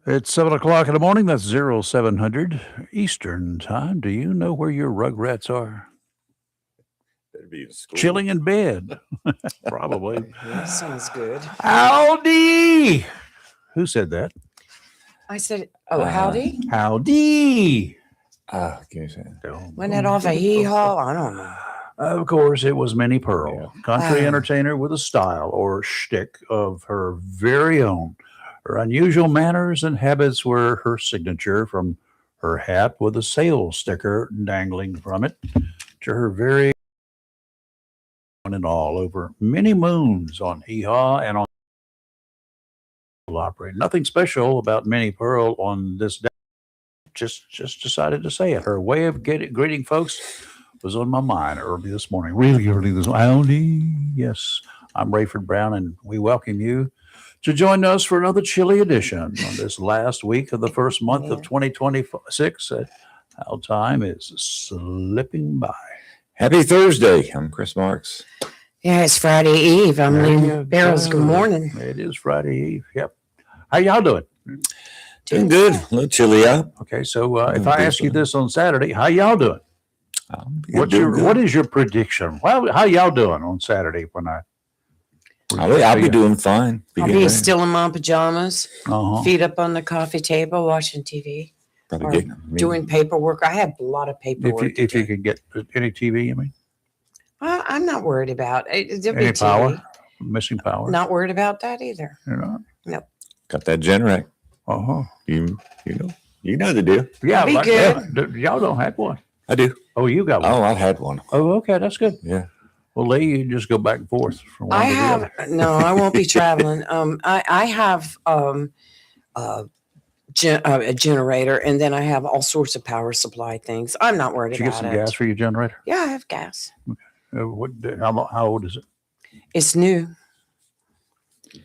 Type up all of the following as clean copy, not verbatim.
It's 7 o'clock in the morning. That's 0700 Eastern time. Do you know where your rugrats are? Better be in school. Chilling in bed. Probably. That sounds good. Howdy! Who said that? I said, howdy? Howdy! Give me a second. Wasn't that off a hee-haw? I don't know. Of course, it was Minnie Pearl, country Oh. entertainer with a style or shtick of her very own. Her unusual manners and habits were her signature, from her hat with a sales sticker dangling from it to her very one and all over many moons on Hee Haw and on Opry. Nothing special about Minnie Pearl on this day. Just decided to say it. Her way of greeting folks was on my mind early this morning. Really early this morning. Howdy. Yes, I'm Rayford Brown, and we welcome you to join us for another chilly edition on this last week of the first month of 2026. How time is slipping by. Happy Thursday. I'm Chris Marks. Yeah, it's Friday Eve. I'm There you Lynn Barrows. go. Good morning. It is Friday Eve. Yep. How y'all doing? Doing good. A little chilly out. Okay, so if I ask you this on Saturday, how y'all doing? What is your prediction? Well, how y'all doing on Saturday when I'll be doing fine. I'll be still in my pajamas, Uh-huh. feet up on the coffee table, watching TV, or Probably getting doing paperwork. I have a lot of paperwork. If you could get any TV, you mean? I'm not worried about it. There'll be Any TV. power? Missing power? Not worried about that either. You're not? got that Generac. Uh-huh. You know the deal. Yeah, Be like, good. yeah, y'all don't have one. I do. Oh, you got one. Oh, I had one. Oh, okay, that's good. Yeah. Well, Lee, you just go back and forth from one I to the have other. no. I won't be traveling. I have a generator, and then I have all sorts of power supply things. I'm not worried Did you get about some it. gas for your generator? Yeah, I have gas. How old is it? It's new.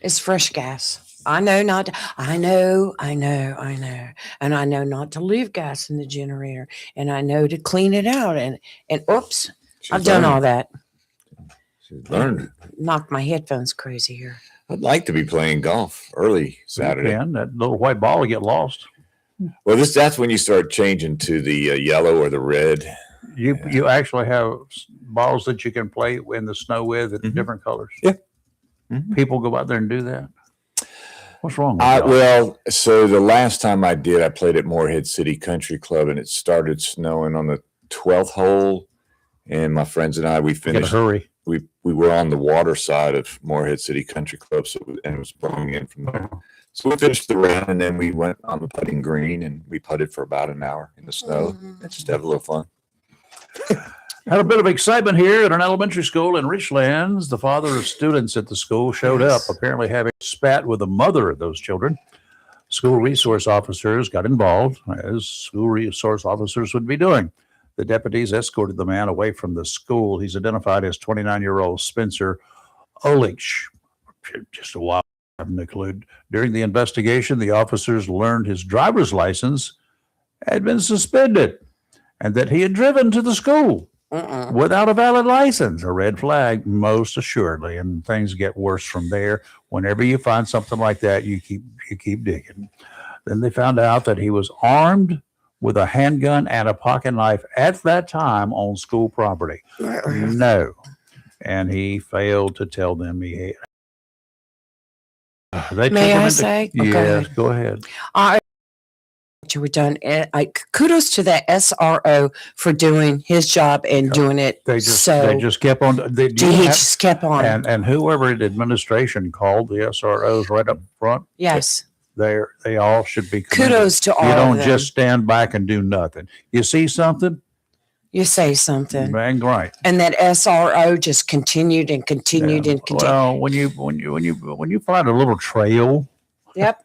It's fresh gas. I know not. I know. And I know not to leave gas in the generator. And I know to clean it out. And oops, I've done all that. She's learned. Knocked my headphones crazy here. I'd like to be playing golf early Saturday. You can. That little white ball will get lost. Well, that's when you start changing to the yellow or the red. You actually have balls that you can play in the snow with in different colors. Yeah. Mhm. People go out there and do that. What's wrong with y'all? Well, so the last time I did, I played at Morehead City Country Club, and it started snowing on the 12th hole. And my friends and I, we You gotta finished. hurry. We were on the water side of Morehead City Country Club, and it was blowing in from there. So we finished the round, and then we went on the putting green, and we putted for about an hour in the snow. Just have a little fun. Had a bit of excitement here at an elementary school in Richlands. The father of students at the school showed up, apparently having spat with the mother of those children. School resource officers got involved, as school resource officers would be doing. The deputies escorted the man away from the school. He's identified as 29-year-old Spencer Olich. Just a while to conclude. During the investigation, the officers learned his driver's license had been suspended and that he had driven to the school without a valid license. A red flag, most assuredly. And things get worse from there. Whenever you find something like that, you keep digging. Then they found out that he was armed with a handgun and a pocket knife at that time on school property. No. And he failed to tell them he had. They May took him I into- say? Oh, go Yes, ahead. go ahead. We're done. Kudos to that SRO for doing his job and doing it. They just kept on. He just kept on. And whoever in administration called the SROs right up front, Yes. they all should be commended. Kudos to all You of don't them. just stand back and do nothing. You see something, You say something. bang right. And that SRO just continued and continued and continued. Well, when you find a little trail, Yep.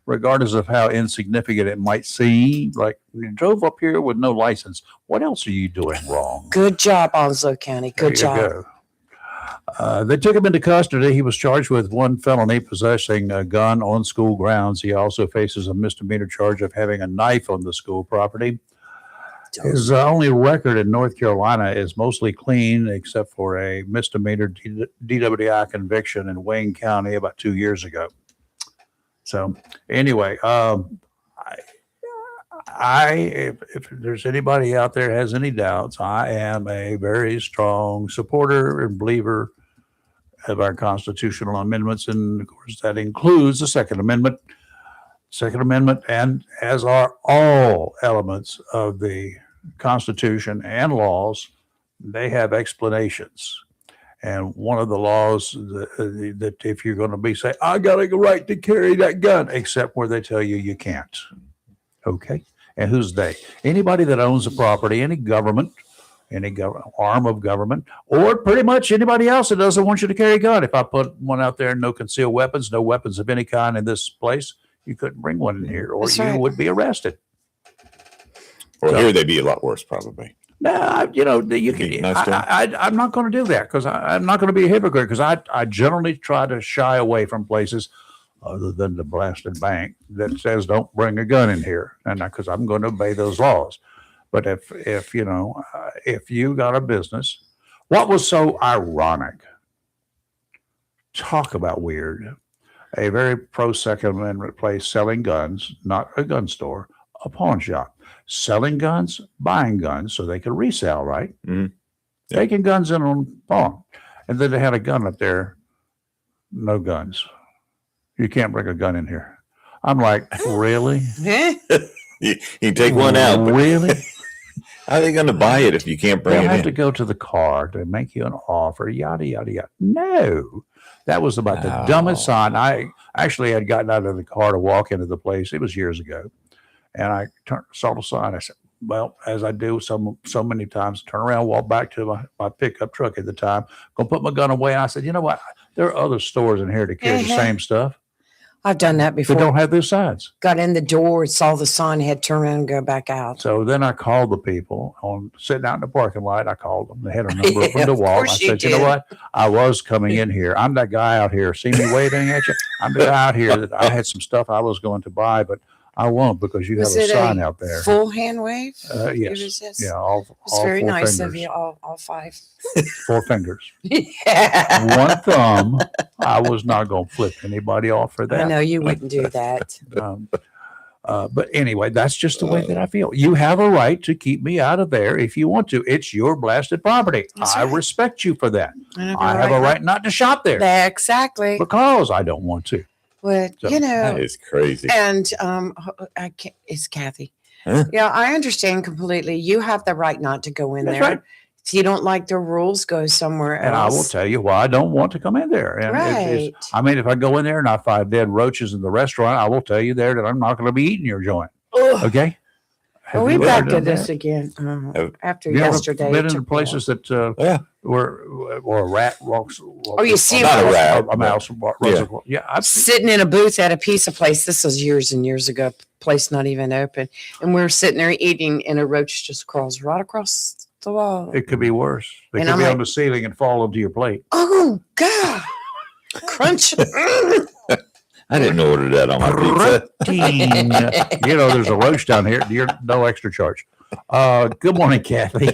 regardless of how insignificant it might seem, like you drove up here with no license, what else are you doing wrong? Good job, Onslow County. Good There you job. go. They took him into custody. He was charged with one felony, possessing a gun on school grounds. He also faces a misdemeanor charge of having a knife on the school property. His only record in North Carolina is mostly clean, except for a misdemeanor DWI conviction in Wayne County about 2 years ago. So anyway, if there's anybody out there has any doubts, I am a very strong supporter and believer of our constitutional amendments, and of course that includes the Second Amendment. Second Amendment, and as are all elements of the Constitution and laws, they have explanations. And one of the laws that if you're going to be say, I got a right to carry that gun, except where they tell you you can't. Okay. And who's they? Anybody that owns a property, any government, any arm of government, or pretty much anybody else that doesn't want you to carry a gun. If I put one out there, no concealed weapons, no weapons of any kind in this place, you couldn't bring one in here, or That's you right. would be arrested. Well, here they'd be a lot worse, probably. No, you can. Nice to- I'm not going to do that because I'm not going to be a hypocrite because I generally try to shy away from places other than the blasted bank that says don't bring a gun in here, and because I'm going to obey those laws. But if you got a business, what was so ironic? Talk about weird. A very pro Second Amendment place selling guns, not a gun store, a pawn shop. Selling guns, buying guns so they could resell, right? Mhm. Yeah. Taking guns in on pawn. And then they had a gun up there. No guns. You can't bring a gun in here. I'm like, really? You can take one out, but Really? how are they going to buy it if you can't bring They'll it have in? to go to the car to make you an offer, yada, yada, yada. No. That was about the dumbest sign. I actually had gotten out of the car to walk into the place. It was years ago. And I saw the sign. I said, well, as I do so many times, turn around, walk back to my pickup truck at the time, go put my gun away. And I said, you know what? There are other stores in here that carry the same stuff. I've done that They before. don't have those signs. Got in the door, saw the sign, had to turn around and go back out. So then I called the people on sitting out in the parking lot. I called them. They had a number up on the Of wall. I course you said, you know did. what? I was coming in here. I'm that guy out here. See me waving at you? I'm the guy out here that I had some stuff I was going to buy, but I won't because you Was have a it sign out there. Full hand wave? Yes. Yes. Yeah. All It's very four nice fingers. of you, all five. 4 fingers. Yeah. One thumb. I was not going to flip anybody off for that. I know you wouldn't do that. But anyway, that's just the way that I feel. You have a right to keep me out of there if you want to. It's your blasted property. That's I right. respect you for that. I have right a right not to shop there Exactly. because I don't want to. But So, That is crazy. and it's Kathy. Huh? Yeah, I understand completely. You have the right not to go in That's there. right. If you don't like the rules, go somewhere else. And I will tell you why I don't want to come in there. And Right. I mean, if I go in there and I find dead roaches in the restaurant, I will tell you there that I'm not going to be eating your joint. Ugh. Okay. Are we Have you back ever to done this that? again? Have- After You ever yesterday. been it in took me places that Yeah. were a rat walks. Oh, you see Not a rat, a mouse. yeah. Yeah, a while. Sitting in a booth at a pizza place. This was years and years ago. Place not even open, and we're sitting there eating, and a roach just crawls right across the wall. it could be worse. They And could I'm be like- on the ceiling and fall onto your plate. Oh God! Crunch. I didn't order that on my pizza. Protein. There's a roach down here. You're no extra charge. Good morning, Kathy.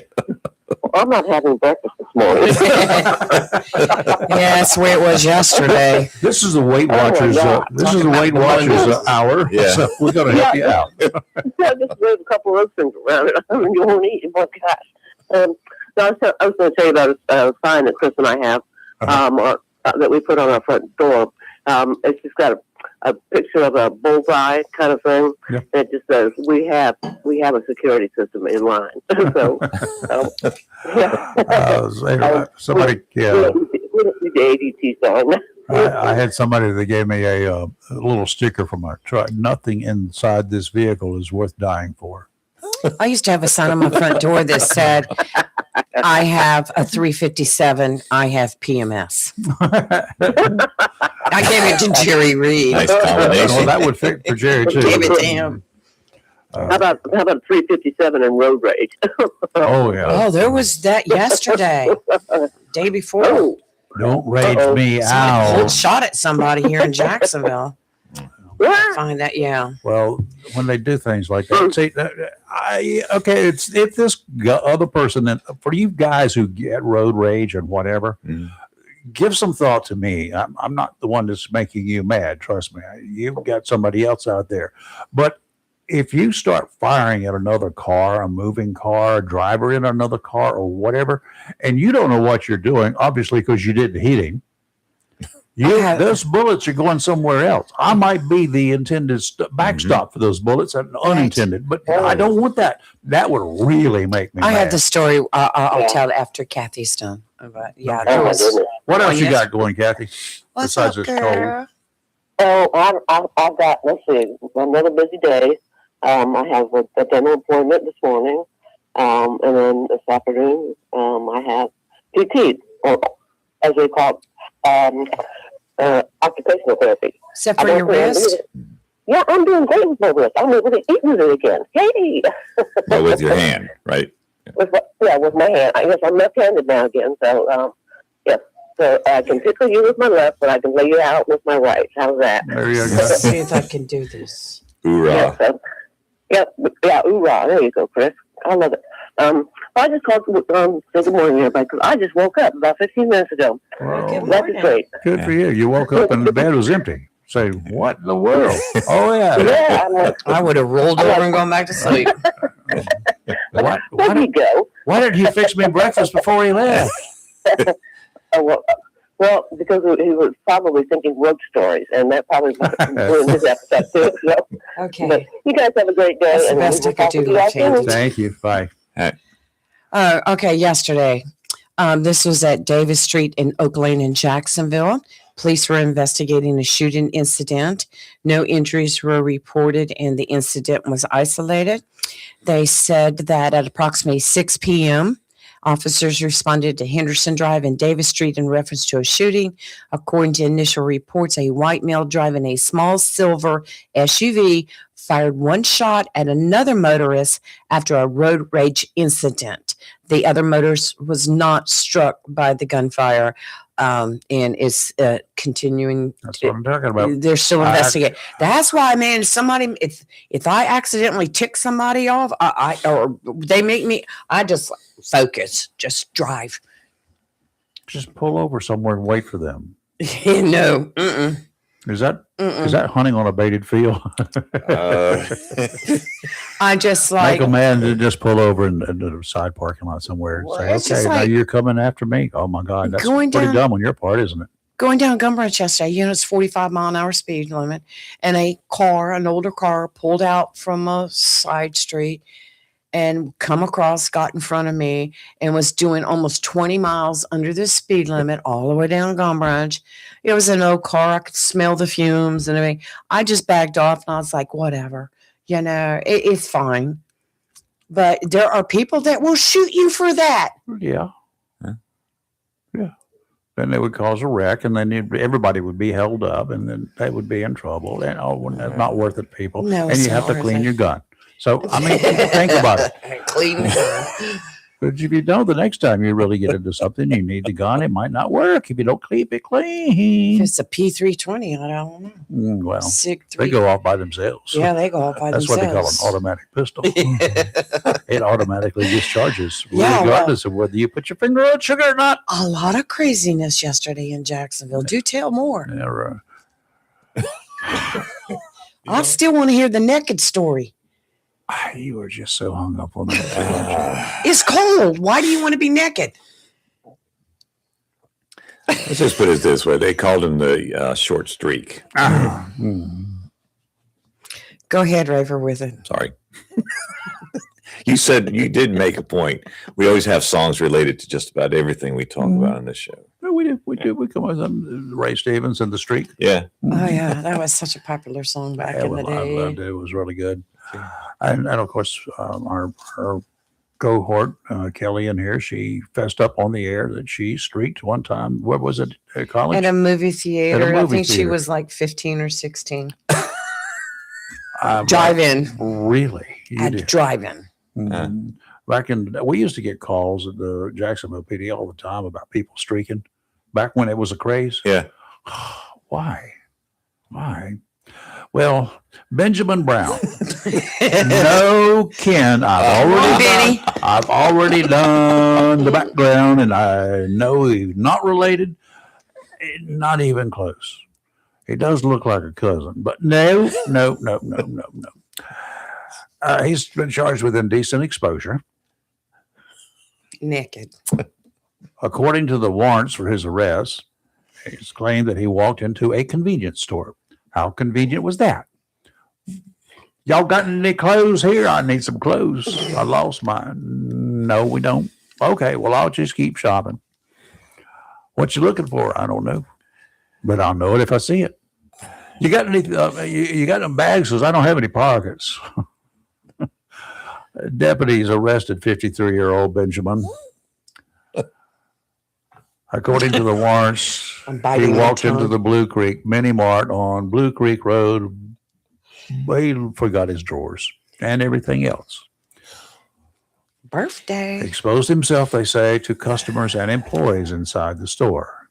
I'm not having breakfast this morning. Yeah, that's the way it was yesterday. This is the Weight Oh, Watchers. yeah. This is the Weight Watchers hour. Yeah. So we're going to help you out. I just moved a couple of those things around. I mean, you won't eat it. Oh, gosh. No, I was going to tell you about a sign that Chris and I have that we put on our front door. It's just got a picture of a bullseye kind of thing. Yeah. It just says, we have a security system in line. So, Somebody, yeah. We don't need the ADT sign. I had somebody that gave me a little sticker from our truck. Nothing inside this vehicle is worth dying for. I used to have a sign on my front door that said, I have a 357. I have PMS. I gave it to Jerry Reed. Nice Well, combination. that would fit for Jerry too. Gave it to him. How about 357 and road rage? Oh yeah. Oh, there was that yesterday. Day before. Oh, Don't rage Uh-oh. me Somebody pulled out. shot at somebody here in Jacksonville. yeah. Find that, yeah. Well, when they do things like that, see, it's if this other person, then for you guys who get road rage and whatever, Mm. give some thought to me. I'm not the one that's making you mad. Trust me. You've got somebody else out there. But if you start firing at another car, a moving car, a driver in another car, or whatever, and you don't know what you're doing, obviously because you didn't hit him, those bullets are going somewhere else. I might be the intended backstop for those bullets, and unintended, but I don't want that. That would really make me I mad. have the story. I'll tell after Kathy's done. But yeah, Okay. there was. What else you yes. got going, Kathy? What's Besides up, this girl? Oh, I've got, let's see, another busy day. I have a dental appointment this morning. And then this afternoon, I have PT, or as they call it, occupational therapy. Except for your wrist. Yeah, I'm doing great with my wrist. I'm able to eat with it again. Hey! Well, with your hand, right? with my hand. I guess I'm left-handed now again, so, yes. So I can tickle you with my left, but I can lay you out with my right. How's that? There you go. Let's see if I can do this. Hoorah. Yeah, hoorah. There you go, Chris. I love it. I just called to say good morning, everybody, because I just woke up about 15 minutes ago. Well, That is great. good for you. You woke up and the bed was empty. Say, what in the world? Oh, yeah. Yeah, I'm like, I would have rolled over and gone back to sleep. there you go. Why did he fix me breakfast before he left? Well, because he was probably thinking road stories, and that probably ruined his episode too. So, but Okay. you guys have a great day. That's the and best we'll I could talk do, with you all left-handed. soon. Thank you. Bye. Okay, yesterday. This was at Davis Street in Oak Lane in Jacksonville. Police were investigating a shooting incident. No injuries were reported, and the incident was isolated. They said that at approximately 6 p.m., officers responded to Henderson Drive and Davis Street in reference to a shooting. According to initial reports, a white male driving a small silver SUV fired one shot at another motorist after a road rage incident. The other motorist was not struck by the gunfire, and is continuing. That's what I'm talking about. They're still investigating. That's why, man. Somebody, if I accidentally tick somebody off, or they make me, I just focus, just drive. Just pull over somewhere and wait for them. No, mm-mm. Is that hunting on a baited field? I just Make like a man to just pull over in the side parking lot somewhere and Well, say, it's just okay, now like- you're coming after me. Oh my God. That's Going pretty down- dumb on your part, isn't it? going down Gumbranch yesterday. You know, it's 45-mile-an-hour speed limit, and an older car, pulled out from a side street and come across, got in front of me, and was doing almost 20 miles under the speed limit all the way down Gumbranch. It was an old car. I could smell the fumes and everything. I just backed off, and I was like, whatever. You know, it's fine. But there are people that will shoot you for that. Yeah. Yeah. Then they would cause a wreck, and then everybody would be held up, and then they would be in trouble. And that's not worth it, people. No, and it's you have not to worth clean it. your gun. So, I mean, think about it. Clean. But if you don't, the next time you really get into something, you need the gun. It might not work if you don't keep it If clean. it's a P320, I don't know. Well, Sig they 3. go off by themselves. Yeah, they go off by That's themselves. what they call an automatic pistol. It automatically discharges, Yeah, regardless of whether you put your finger on sugar or not. A lot of craziness yesterday in Jacksonville. Do tell more. Yeah, right. I still want to hear the naked story. You were just so hung up on that. It's cold. Why do you want to be naked? Let's just put it this way. They called him the short streak. Go ahead, Raver, with it. Sorry. You said you did make a point. We always have songs related to just about everything we talk about on this show. No, we did. We come with Ray Stevens and the Streak. Yeah. Oh, yeah. That was such a popular song back in the I loved day. it. It was really good. And of course, our cohort, Kelly in here, she fessed up on the air that she streaked one time. What was it? At college? At a movie theater. I movie think she theater. was like 15 or 16. I'm Drive in. like, really? You At did? drive-in. Mhm. Back in, we used to get calls at the Jacksonville PD all the time about people streaking. Back when it was a craze. Yeah. Why? Well, Benjamin Brown. No, Ken. I've already done the background, and I know he's not related. Not even close. He does look like a cousin, but no. He's been charged with indecent exposure. Naked. According to the warrants for his arrest, it's claimed that he walked into a convenience store. How convenient was that? Y'all got any clothes here? I need some clothes. I lost mine. No, we don't. Okay, well, I'll just keep shopping. What you looking for? I don't know, but I'll know it if I see it. You got any? You got them bags? Because I don't have any pockets. Deputies arrested 53-year-old Benjamin. According to the warrants, he walked into the Blue Creek Mini Mart on Blue Creek Road. He forgot his drawers and everything else. Birthday. Exposed himself, they say, to customers and employees inside the store.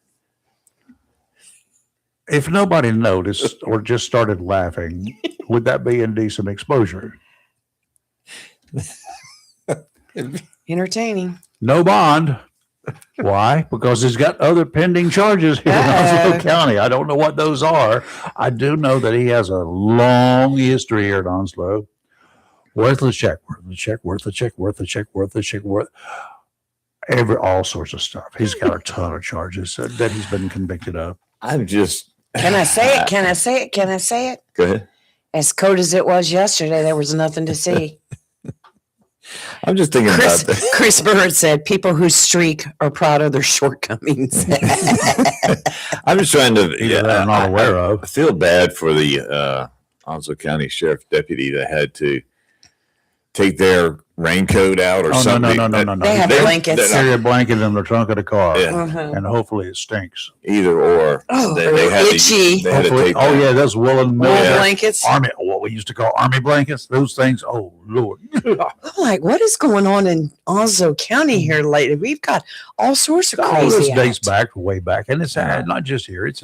If nobody noticed or just started laughing, would that be indecent exposure? Entertaining. No bond. Why? Because he's got other pending charges here in Onslow County. I don't know what those are. I do know that he has a long history here at Onslow. Worthless check, worthless check, worthless check, worthless check, worthless check, all sorts of stuff. He's got a ton of charges that he's been convicted of. I'm just. Can I say it? Can I say it? Can I say it? Go ahead. As cold as it was yesterday, there was nothing to see. I'm just thinking about that. Chris Bird said, people who streak are proud of their shortcomings. I'm just trying to. I'm not aware of. I feel bad for the Onslow County Sheriff Deputy that had to take their raincoat out or something. No. They have blankets. Carry a blanket in the trunk of the car, Yeah. and hopefully it stinks. Either or. Oh, they had itchy. they had to Hopefully, take oh that. yeah, that's woolen Wool Yeah. blankets. army. What we used to call army blankets. Those things. Oh Lord. I'm like, what is going on in Onslow County here lately? We've got all sorts of All crazy. this dates acts. back way back, and it's not just here. It's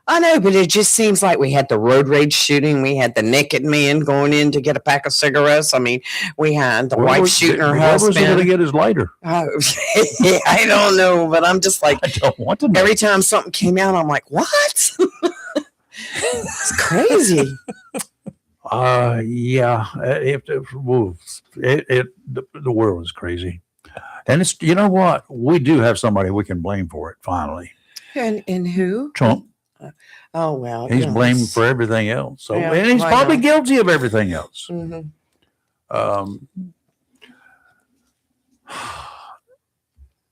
I know, but it just seems like we had the road rage shooting. We had the naked man going in to get a pack of cigarettes. I mean, we had the wife shooting her Where was he going to husband. get his lighter? Oh, I don't know, but I'm just like, I don't want to know. every time something came out, I'm like, what? It's crazy. Yeah. The world is crazy, and it's you know what, we do have somebody we can blame for it. Finally, And who? Trump. Oh well, He's yes. blamed for everything else. So, Yeah, and he's why probably not? guilty of everything else. Mhm.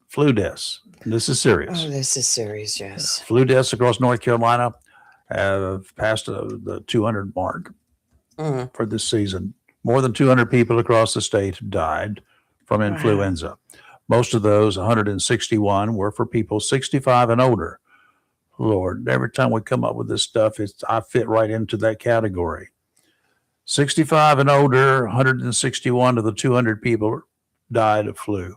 Flu deaths. This is serious. Oh, this is serious. Yes. Flu deaths across North Carolina have passed the 200 mark Mhm. for this season. More than 200 people across the state have died from influenza. Most of those, 161, were for people 65 and older. Lord, every time we come up with this stuff, I fit right into that category. 65 and older, 161 of the 200 people died of flu.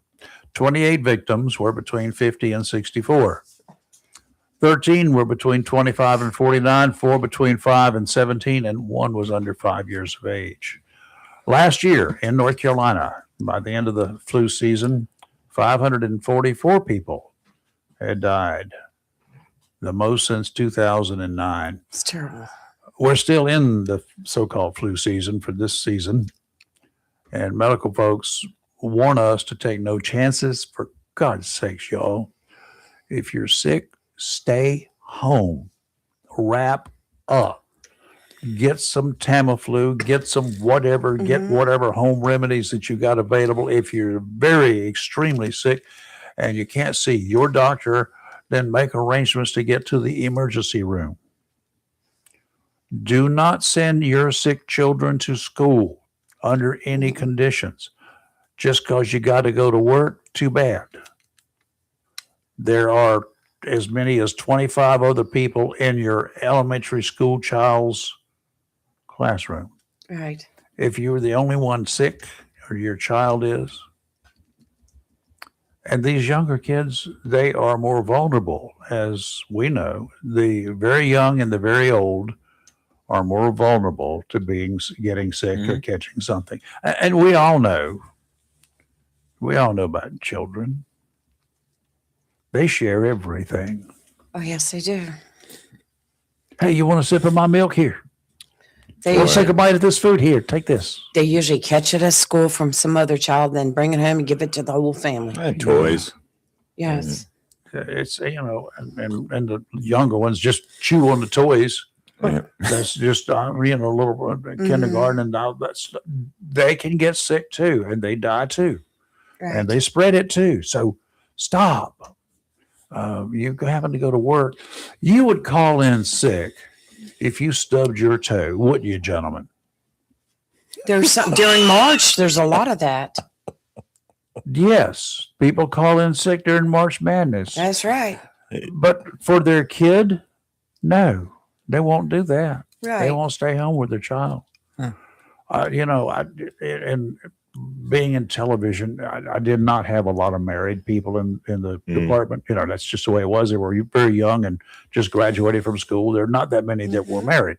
28 victims were between 50 and 64. 13 were between 25 and 49, 4 between 5 and 17, and 1 was under 5 years of age. Last year in North Carolina, by the end of the flu season, 544 people had died, the most since 2009. It's terrible. We're still in the so-called flu season for this season, and medical folks warn us to take no chances. For God's sakes, y'all, if you're sick, stay home. Wrap up. Get some Tamiflu, get some whatever, get whatever home remedies that you got available. If you're very extremely sick and you can't see your doctor, then make arrangements to get to the emergency room. Do not send your sick children to school under any conditions. Just because you got to go to work, too bad. There are as many as 25 other people in your elementary school child's classroom. Right. If you're the only one sick, or your child is, and these younger kids, they are more vulnerable, as we know. The very young and the very old are more vulnerable to getting sick or catching something. And we all know about children. They share everything. Oh, yes, they do. Hey, you want a sip of my milk? Here. They Want to take usually, a bite of this food? Here, take this. they usually catch it at school from some other child, then bring it home and give it to the whole family. And toys. Yes. It's, and the younger ones just chew on the toys. Yeah. That's just, little kindergarten and all that's, they can get sick too, and they die too, Right. and they spread it too. So stop. You having to go to work. You would call in sick if you stubbed your toe, wouldn't you, gentlemen? There's some during March. There's a lot of that. Yes, people call in sick during March Madness, That's right. but for their kid, no, they won't do that. They Right. won't stay home with their child. Hmm. And being in television, I did not have a lot of married people in the department. That's just the way it was. They were very young and just graduated from school. There are not that many that were married.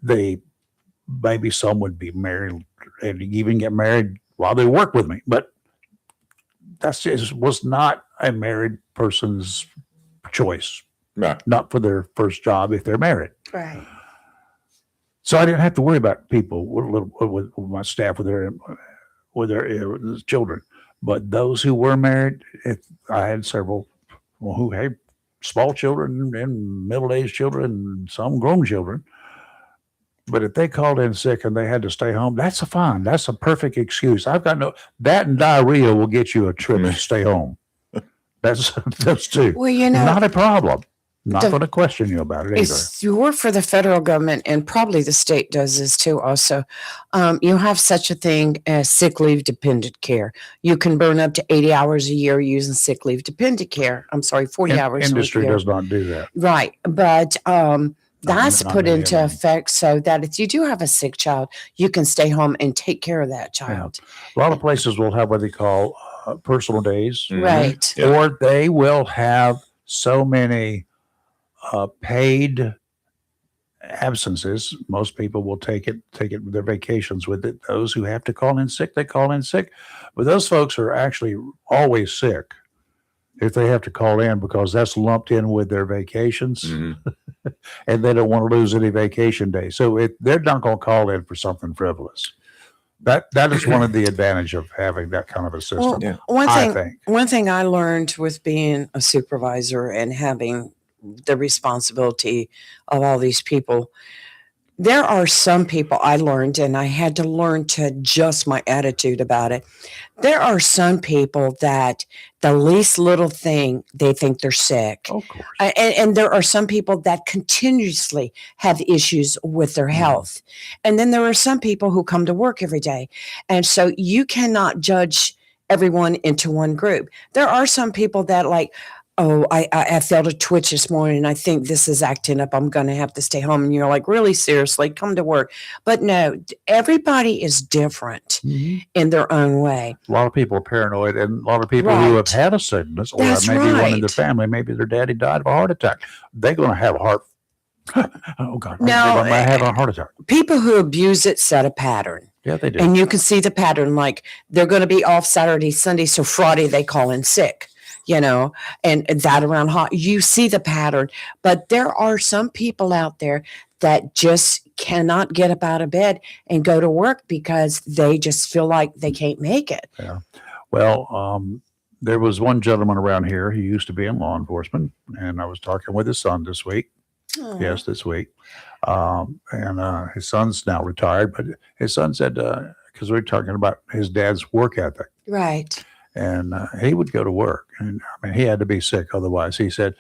Maybe some would be married and even get married while they work with me, but that's just was not a married person's choice, Right. not for their first job if they're married. Right. So I didn't have to worry about people with my staff with their children. But those who were married, I had several who had small children and middle-aged children and some grown children. But if they called in sick and they had to stay home, that's fine. That's a perfect excuse. I've got that and diarrhea will get you a trip to stay home. That's two. Well, Not a problem. Not The- going to question you about it either. if you work for the federal government, and probably the state does this too also, you have such a thing as sick leave dependent care. You can burn up to 80 hours a year using sick leave dependent care. I'm sorry, 40 hours Industry a year. does not do that. Right. But that's not put many into of them. effect so that if you do have a sick child, you can stay home and take care of that child. A lot of places will have what they call personal days, Mhm. Right. Yeah. or they will have so many paid absences. Most people will take it their vacations with it. Those who have to call in sick, they call in sick. But those folks are actually always sick if they have to call in because that's lumped in with their vacations, Mhm. and they don't want to lose any vacation days. So they're not going to call in for something frivolous. That is one of the advantage of having that kind of a system. Well, Yeah. I think. One thing I learned with being a supervisor and having the responsibility of all these people, there are some people I learned, and I had to learn to adjust my attitude about it. There are some people that the least little thing, they think they're sick. Of course. And there are some people that continuously have issues with their health. And then there are some people who come to work every day. And so you cannot judge everyone into one group. There are some people that like, oh, I felt a twitch this morning and I think this is acting up. I'm going to have to stay home. And you're like, really seriously, come to work. But no, everybody is different Mhm. in their own way. A lot of people are paranoid, and a lot of people who have Right. had a sickness, or That's maybe one in their right. family, maybe their daddy died of a heart attack. They're going to have a heart. Oh God! No, they might have a heart attack. People who abuse it set a pattern. Yeah, they do. And you can see the pattern, like they're going to be off Saturday, Sunday, so Friday they call in sick, and that around hot. You see the pattern, but there are some people out there that just cannot get up out of bed and go to work because they just feel like they can't make it. Well, there was one gentleman around here who used to be in law enforcement, and I was talking with his son this week. Oh, Yes, this week. And his son's now retired, but his son said, because we were talking about his dad's work ethic, right. and he would go to work. And I mean, he had to be sick otherwise. He said,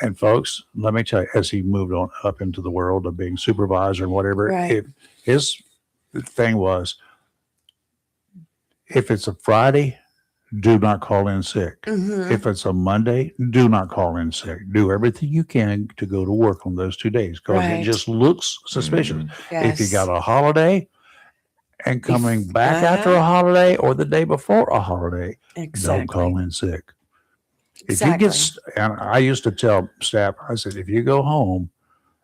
and folks, let me tell you, as he moved on up into the world of being supervisor and whatever, Right. his thing was, if it's a Friday, do not call in sick. Mhm. If it's a Monday, do not call in sick. Do everything you can to go to work on those 2 days because Right. it just looks suspicious. Mhm. If you Yes. got a holiday and coming back after a holiday or the day before a holiday, Exactly. don't call in sick. If Exactly. you get, and I used to tell staff, I said, if you go home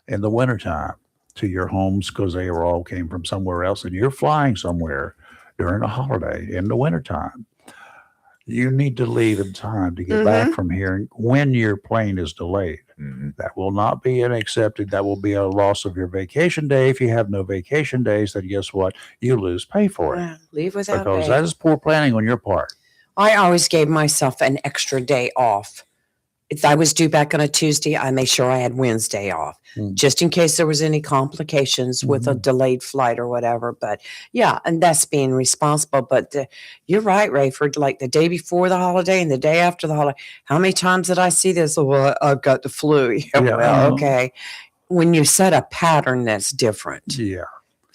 in the wintertime to your homes because they were all came from somewhere else and you're flying somewhere during a holiday in the wintertime, You need to leave in time to get back from here when your plane is delayed. That will not be an accepted. That will be a loss of your vacation day. If you have no vacation days, then guess what? You lose pay for it. Yeah, leave without Because pay. that is poor planning on your part. I always gave myself an extra day off. If I was due back on a Tuesday, I made sure I had Wednesday off, just in case there was any complications with a delayed flight or whatever. But yeah, and that's being responsible. But you're right, Rayford. Like the day before the holiday and the day after the holiday, how many times did I see this? Oh, well, I've got the flu. Yeah, well, okay. When you set a pattern, that's different. Yeah.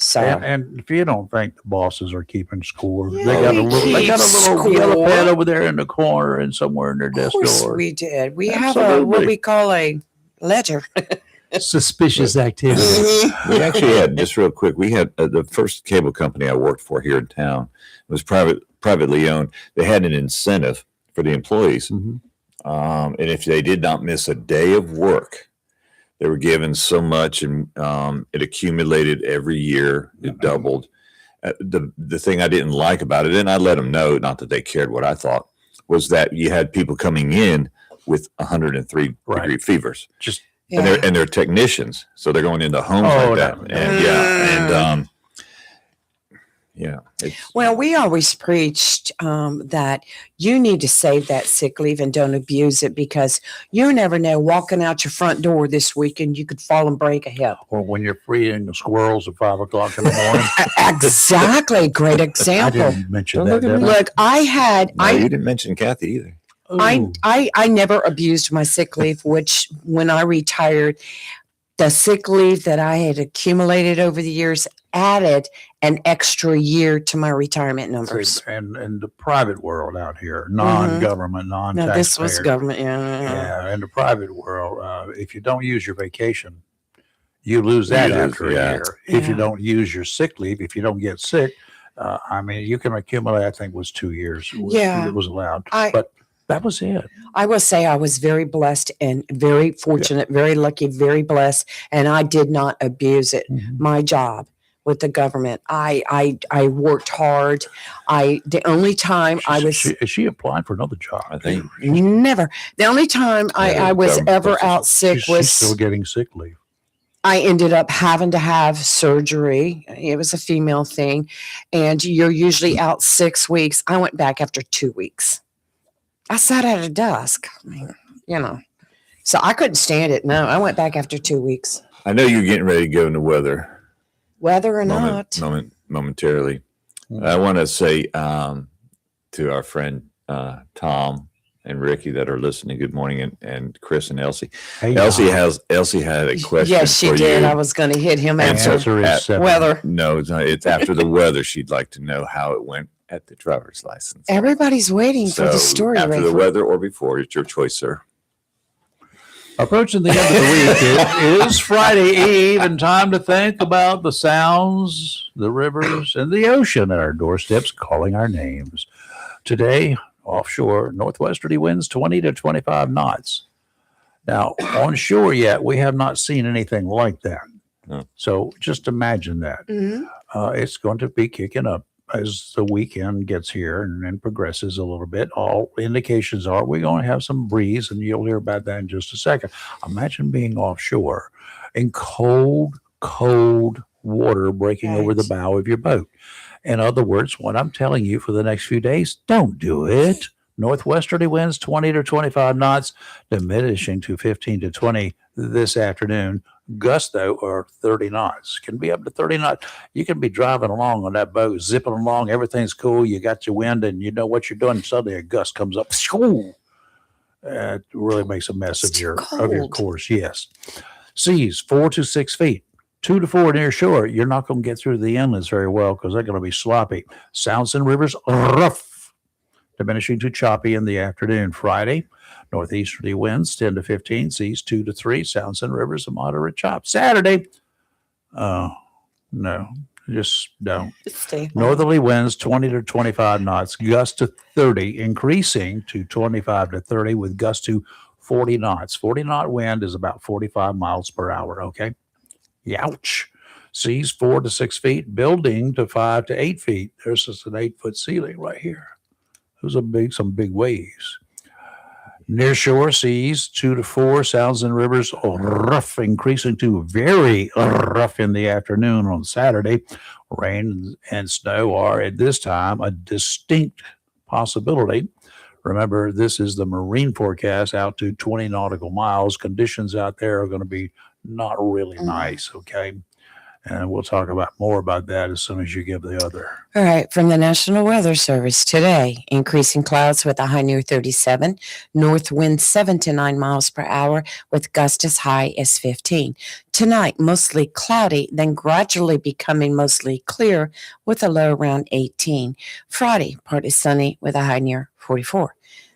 So And if you don't think the bosses are keeping score, Yeah, they got a we little keep yellow score. pad over there in the corner and somewhere in their of desk course drawer. we did. We have Absolutely. what we call a ledger. Suspicious activity. We actually had, just real quick, we had the first cable company I worked for here in town. It was privately owned. They had an incentive for the employees. And if they did not miss a day of work, they were given so much, and it accumulated every year. It doubled. The thing I didn't like about it, and I let them know, not that they cared what I thought, was that you had people coming in with 103 degree fevers. Just And they're technicians, so they're going into homes like that. no. And Well, we always preached that you need to save that sick leave and don't abuse it, because you never know, walking out your front door this weekend, you could fall and break a hip. or when you're freeing the squirrels at 5 o'clock in the morning. Exactly. Great I example. didn't mention Don't that. look at did me. I? Look, you didn't mention Kathy either. Ooh. I never abused my sick leave, which when I retired, the sick leave that I had accumulated over the years added an extra year to my retirement numbers. And the private world out here, non-government, non-taxpayer. No, this was government. Yeah. Yeah, in the private world, if you don't use your vacation, you lose that after a year. If you don't use your sick leave, if you don't get sick, I mean, you can accumulate, I think it was 2 years. It was allowed. But that was it. I will say I was very blessed and very fortunate, very lucky, very blessed, and I did not abuse it. My job with the government, I worked hard. The only time I was Is she applying for another job? I think never. The only time I was government ever position. out sick She's was still getting sick leave. I ended up having to have surgery. It was a female thing, and you're usually out 6 weeks. I went back after 2 weeks. I sat at a desk. I mean, so I couldn't stand it. No, I went back after 2 weeks. I know you're getting ready to go into weather. Whether or not. Momentarily. I want to say to our friend Tom and Ricky that are listening, good morning, and Chris and Elsie. Hey, Elsie had a question. Yes, she for did. you. I was going to hit him And answer. answer is 7. Weather. No, it's not. It's after the weather. She'd like to know how it went at the driver's license. Everybody's waiting for the story. After the Rayford. weather or before, it's your choice, sir. Approaching the end of the week, it is Friday Eve, and time to think about the sounds, the rivers, and the ocean at our doorsteps calling our names. Today, offshore, northwesterly winds 20 to 25 knots. Now, on shore yet, we have not seen anything like that. No. So just imagine that. It's going to be kicking up as the weekend gets here and progresses a little bit. All indications are we're going to have some breeze, and you'll hear about that in just a second. Imagine being offshore in cold water breaking over the bow of your boat. In other words, what I'm telling you for the next few days, don't do it. Northwesterly winds 20 to 25 knots, diminishing to 15 to 20 this afternoon. Gusts, though, are 30 knots. Can be up to 30 knots. You can be driving along on that boat, zipping along. Everything's cool. You got your wind, and you know what you're doing. Suddenly, a gust comes up. It really makes a mess of your course. Yes. Seas 4 to 6 feet. 2 to 4 near shore. You're not going to get through the inlets very well because they're going to be sloppy. Sounds and rivers rough, diminishing to choppy in the afternoon. Friday, northeasterly winds 10 to 15, seas 2 to 3, sounds and rivers a moderate chop. Saturday, no, just don't. Northerly winds 20 to 25 knots, gusts to 30, increasing to 25 to 30 with gusts to 40 knots. 40 knot wind is about 45 miles per hour. Okay. Youch. Seas 4 to 6 feet, building to 5 to 8 feet. There's just an 8-foot ceiling right here. Those are some big waves. Near shore seas 2 to 4, sounds and rivers rough, increasing to very rough in the afternoon on Saturday. Rain and snow are at this time a distinct possibility. Remember, this is the marine forecast out to 20 nautical miles. Conditions out there are going to be not really nice, okay? And we'll talk about more about that as soon as you give the other. All right, from the National Weather Service today, increasing clouds with a high near 37, north wind 7 to 9 miles per hour with gusts as high as 15. Tonight, mostly cloudy, then gradually becoming mostly clear with a low around 18. Friday, partly sunny with a high near 44.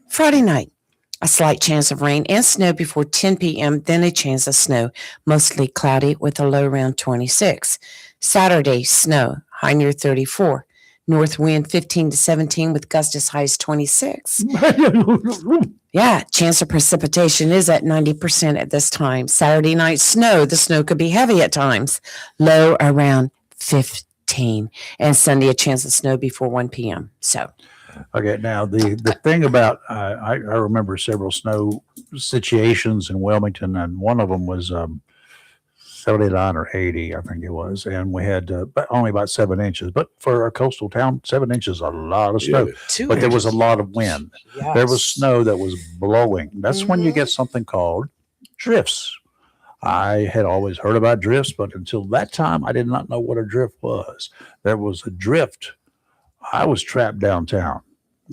Friday night, a slight chance of rain and snow before 10 p.m., then a chance of snow, mostly cloudy with a low around 26. Saturday, snow, high near 34. North wind 15 to 17 with gusts as high as 26. Yeah, chance of precipitation is at 90% at this time. Saturday night, snow. The snow could be heavy at times, low around 15. And Sunday, a chance of snow before 1 p.m. So. Okay, now the thing about I remember several snow situations in Wilmington, and one of them was 79 or 80, I think it was, and we had only about 7 inches. But for a coastal town, 7 inches is a lot of snow. Yeah. But there was a lot of wind. Yes. There was snow that was blowing. That's when you get something called drifts. I had always heard about drifts, but until that time, I did not know what a drift was. There was a drift. I was trapped downtown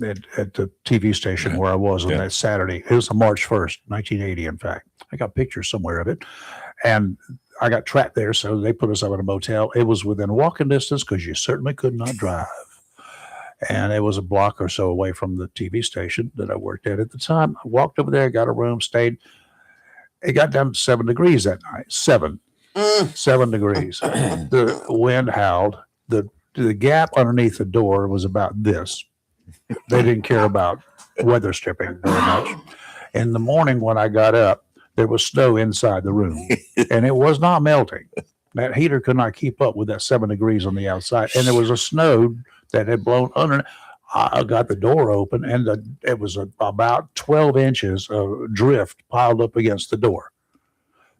at the TV station where I was on that Saturday. It was on March 1st, 1980, in fact. I got pictures somewhere of it. And I got trapped there, so they put us up in a motel. It was within walking distance because you certainly could not drive. And it was a block or so away from the TV station that I worked at the time. I walked over there, got a room, stayed. It got down to 7 degrees that night. 7 degrees. The wind howled. The gap underneath the door was about this. They didn't care about weather stripping very much. In the morning when I got up, there was snow inside the room, and it was not melting. That heater could not keep up with that 7 degrees on the outside, and there was a snow that had blown under. I got the door open, and it was about 12 inches of drift piled up against the door.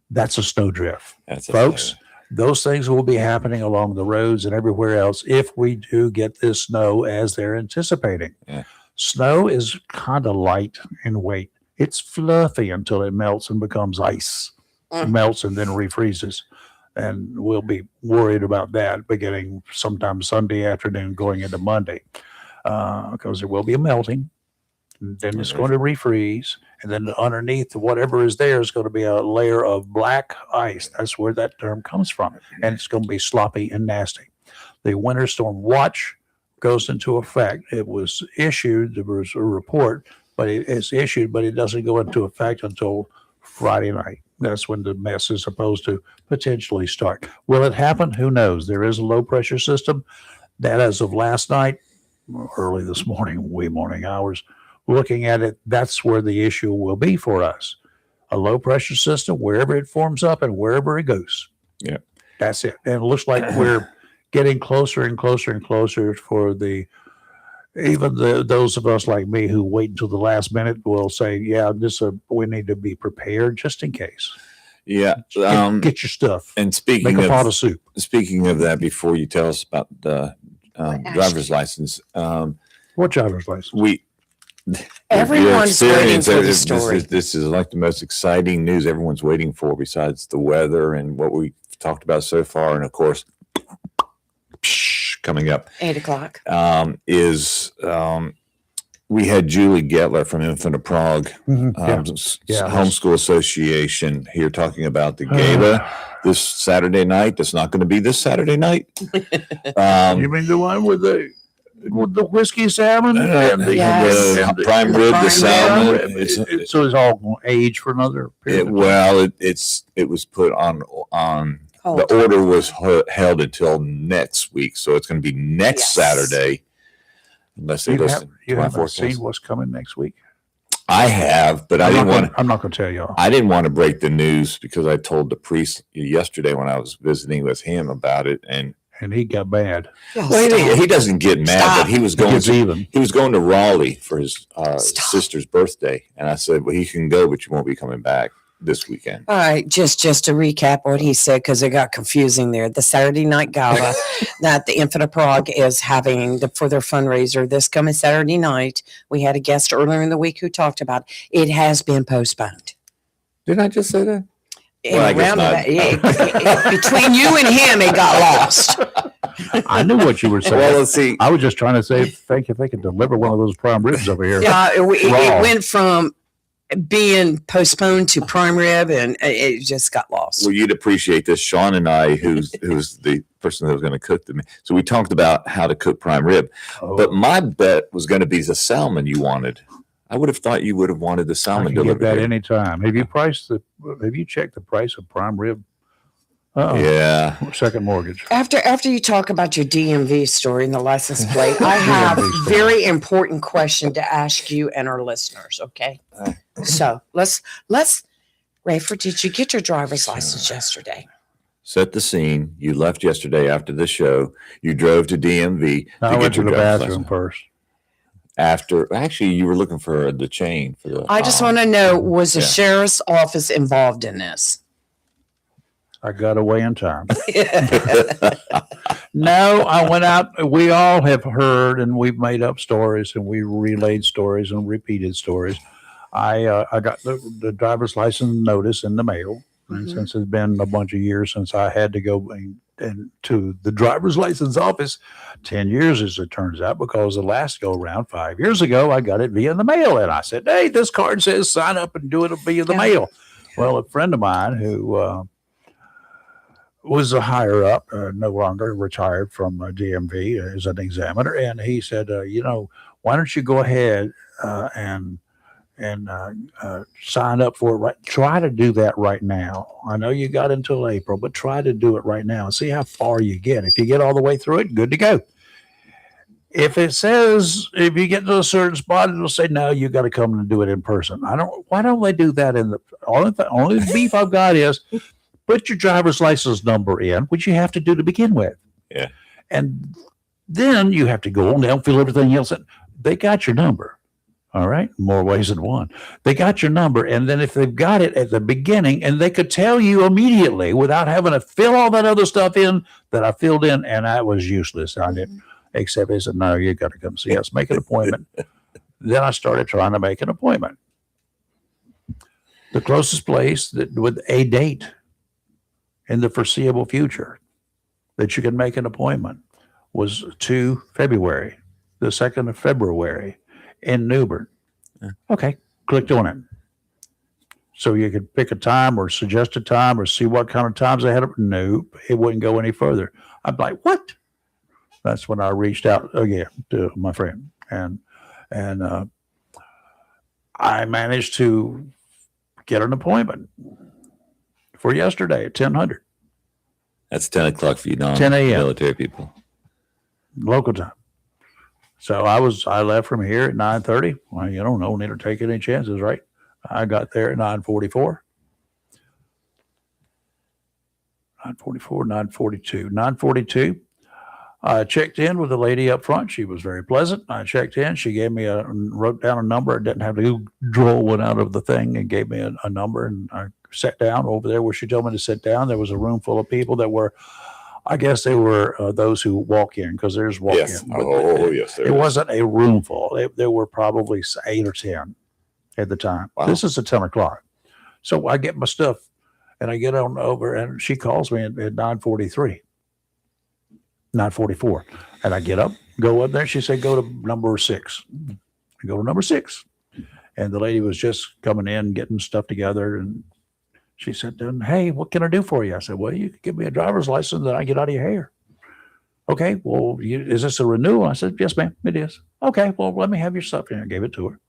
That's a snow drift, folks. Those things will be happening along the roads and everywhere else if we do get this snow as they're anticipating. Yeah. Snow is kind of light in weight. It's fluffy until it melts and becomes ice. It melts and then refreezes. And we'll be worried about that beginning sometime Sunday afternoon going into Monday because there will be a melting. Then it's going to refreeze. And then underneath whatever is there is going to be a layer of black ice. That's where that term comes from. And it's going to be sloppy and nasty. The winter storm watch goes into effect. It was issued, there was a report, but it's issued, but it doesn't go into effect until Friday night. That's when the mess is supposed to potentially start. Will it happen? Who knows? There is a low pressure system that as of last night, early this morning, wee morning hours, looking at it, that's where the issue will be for us. A low pressure system, wherever it forms up and wherever it goes. Yeah. That's it. And it looks like we're getting closer and closer and closer for those of us like me who wait until the last minute will say, yeah, we need to be prepared just in case. Yeah. Get your stuff. And Make a pot of soup. Speaking of that, before you tell us about the driver's license, What driver's license? Everyone's waiting for the story. This is like the most exciting news everyone's waiting for, besides the weather and what we've talked about so far. And of course, coming up 8:00 we had Julie Getler from Infant of Prague Yeah. Homeschool Association here talking about the gala this Saturday night. That's not going to be this Saturday night. You mean the one with the whiskey salmon and the, Yes. the prime rib, the salmon. So it's all going to age for another period. It was put on Hold. the order was held until next week, so it's going to be next Saturday. Unless they listen You to my haven't forecast. seen what's coming next week? I have, but I'm not going to tell y'all. I didn't want to break the news because I told the priest yesterday when I was visiting with him about it, and and he got mad. Y'all Well, stop. he doesn't get mad, Stop. but he was He going gets to even. he was going to Raleigh for his Stop. sister's birthday, and I said, "Well, he can go, but you won't be coming back this weekend." All right, just to recap what he said, because it got confusing there. The Saturday night gala that the Infant of Prague is having for their fundraiser this coming Saturday night. We had a guest earlier in the week who talked about it has been postponed. Didn't I just say that? And Well, I guess around not. between you and him, it got lost. I knew what you were saying. Well, let's see. I was just trying to say, think if they could deliver one of those prime ribs over here. Yeah, it Raw. went from being postponed to prime rib, and it just got lost. Well, you'd appreciate this. Sean and I, who's the person that was going to cook them. So we talked about how to cook prime rib, Oh, but my bet was going to be the salmon you wanted. I would have thought you would have wanted the I salmon can get delivered. that here. anytime. Have you checked the price of prime rib? Yeah. Second mortgage. After you talk about your DMV story and the license plate, I have a DMV story. very important question to ask you and our listeners. Okay, so let's. Rayford, did you get your driver's license yesterday? Set the scene. You left yesterday after the show. You drove to DMV I went to the driver's bathroom license. first. Actually, you were looking for the chain for the. I just want to know: was the yeah. sheriff's office involved in this? I got away in time. No, I went out. We all have heard, and we've made up stories, and we relayed stories and repeated stories. I got the driver's license notice in the mail, and Mhm. since it's been a bunch of years since I had to go to the driver's license office, 10 years as it turns out, because the last go around 5 years ago, I got it via the mail, and I said, "Hey, this card says sign up and do it via the Yeah. mail." Well, a friend of mine who was a higher up, no longer retired from DMV as an examiner, and he said, why don't you go ahead and sign up for it? Right, try to do that right now. I know you got until April, but try to do it right now and see how far you get. If you get all the way through it, good to go. If it says if you get to a certain spot, it'll say no, you got to come and do it in person. Why don't they do that in the only beef I've got is put your driver's license number in, which you have to do to begin with. Yeah. And then you have to go on down, fill everything else in. They got your number. All right. More ways than one. They got your number. And then if they've got it at the beginning, and they could tell you immediately without having to fill all that other stuff in that I filled in, and I was useless. I didn't, except they said, no, you got to come see us, make an appointment. Then I started trying to make an appointment. The closest place that with a date in the foreseeable future that you can make an appointment was 2 February, the 2nd of February in Newbern. Yeah. Okay, clicked on it. So you could pick a time or suggest a time or see what kind of times they had. Nope, it wouldn't go any further. I'm like, what? That's when I reached out again to my friend, and I managed to get an appointment for yesterday at 10:00 That's 10 o'clock for you 10 a.m. military people. local time. So I left from here at 9:30. Well, you don't know, need to take any chances, right? I got there at 9:44. 9:42. I checked in with the lady up front. She was very pleasant. I checked in. She gave me wrote down a number. I didn't have to draw one out of the thing, and gave me a number. And I sat down over there where she told me to sit down. There was a room full of people that were, I guess they were those who walk in, because there's walk Yes. in. But Yes. it wasn't a room full. There were probably 8 or 10 at the time. Wow. This is at 10 o'clock. So I get my stuff and I get on over, and she calls me at 9:43. 9:44. And I get up, go up there. She said, go to number 6. I go to number 6. And the lady was just coming in, getting stuff together. And she said, hey, what can I do for you? I said, well, you could give me a driver's license that I get out of your hair. Okay, well, is this a renewal? I said, yes, ma'am, it is. Okay, well, let me have your stuff. And I gave it to her.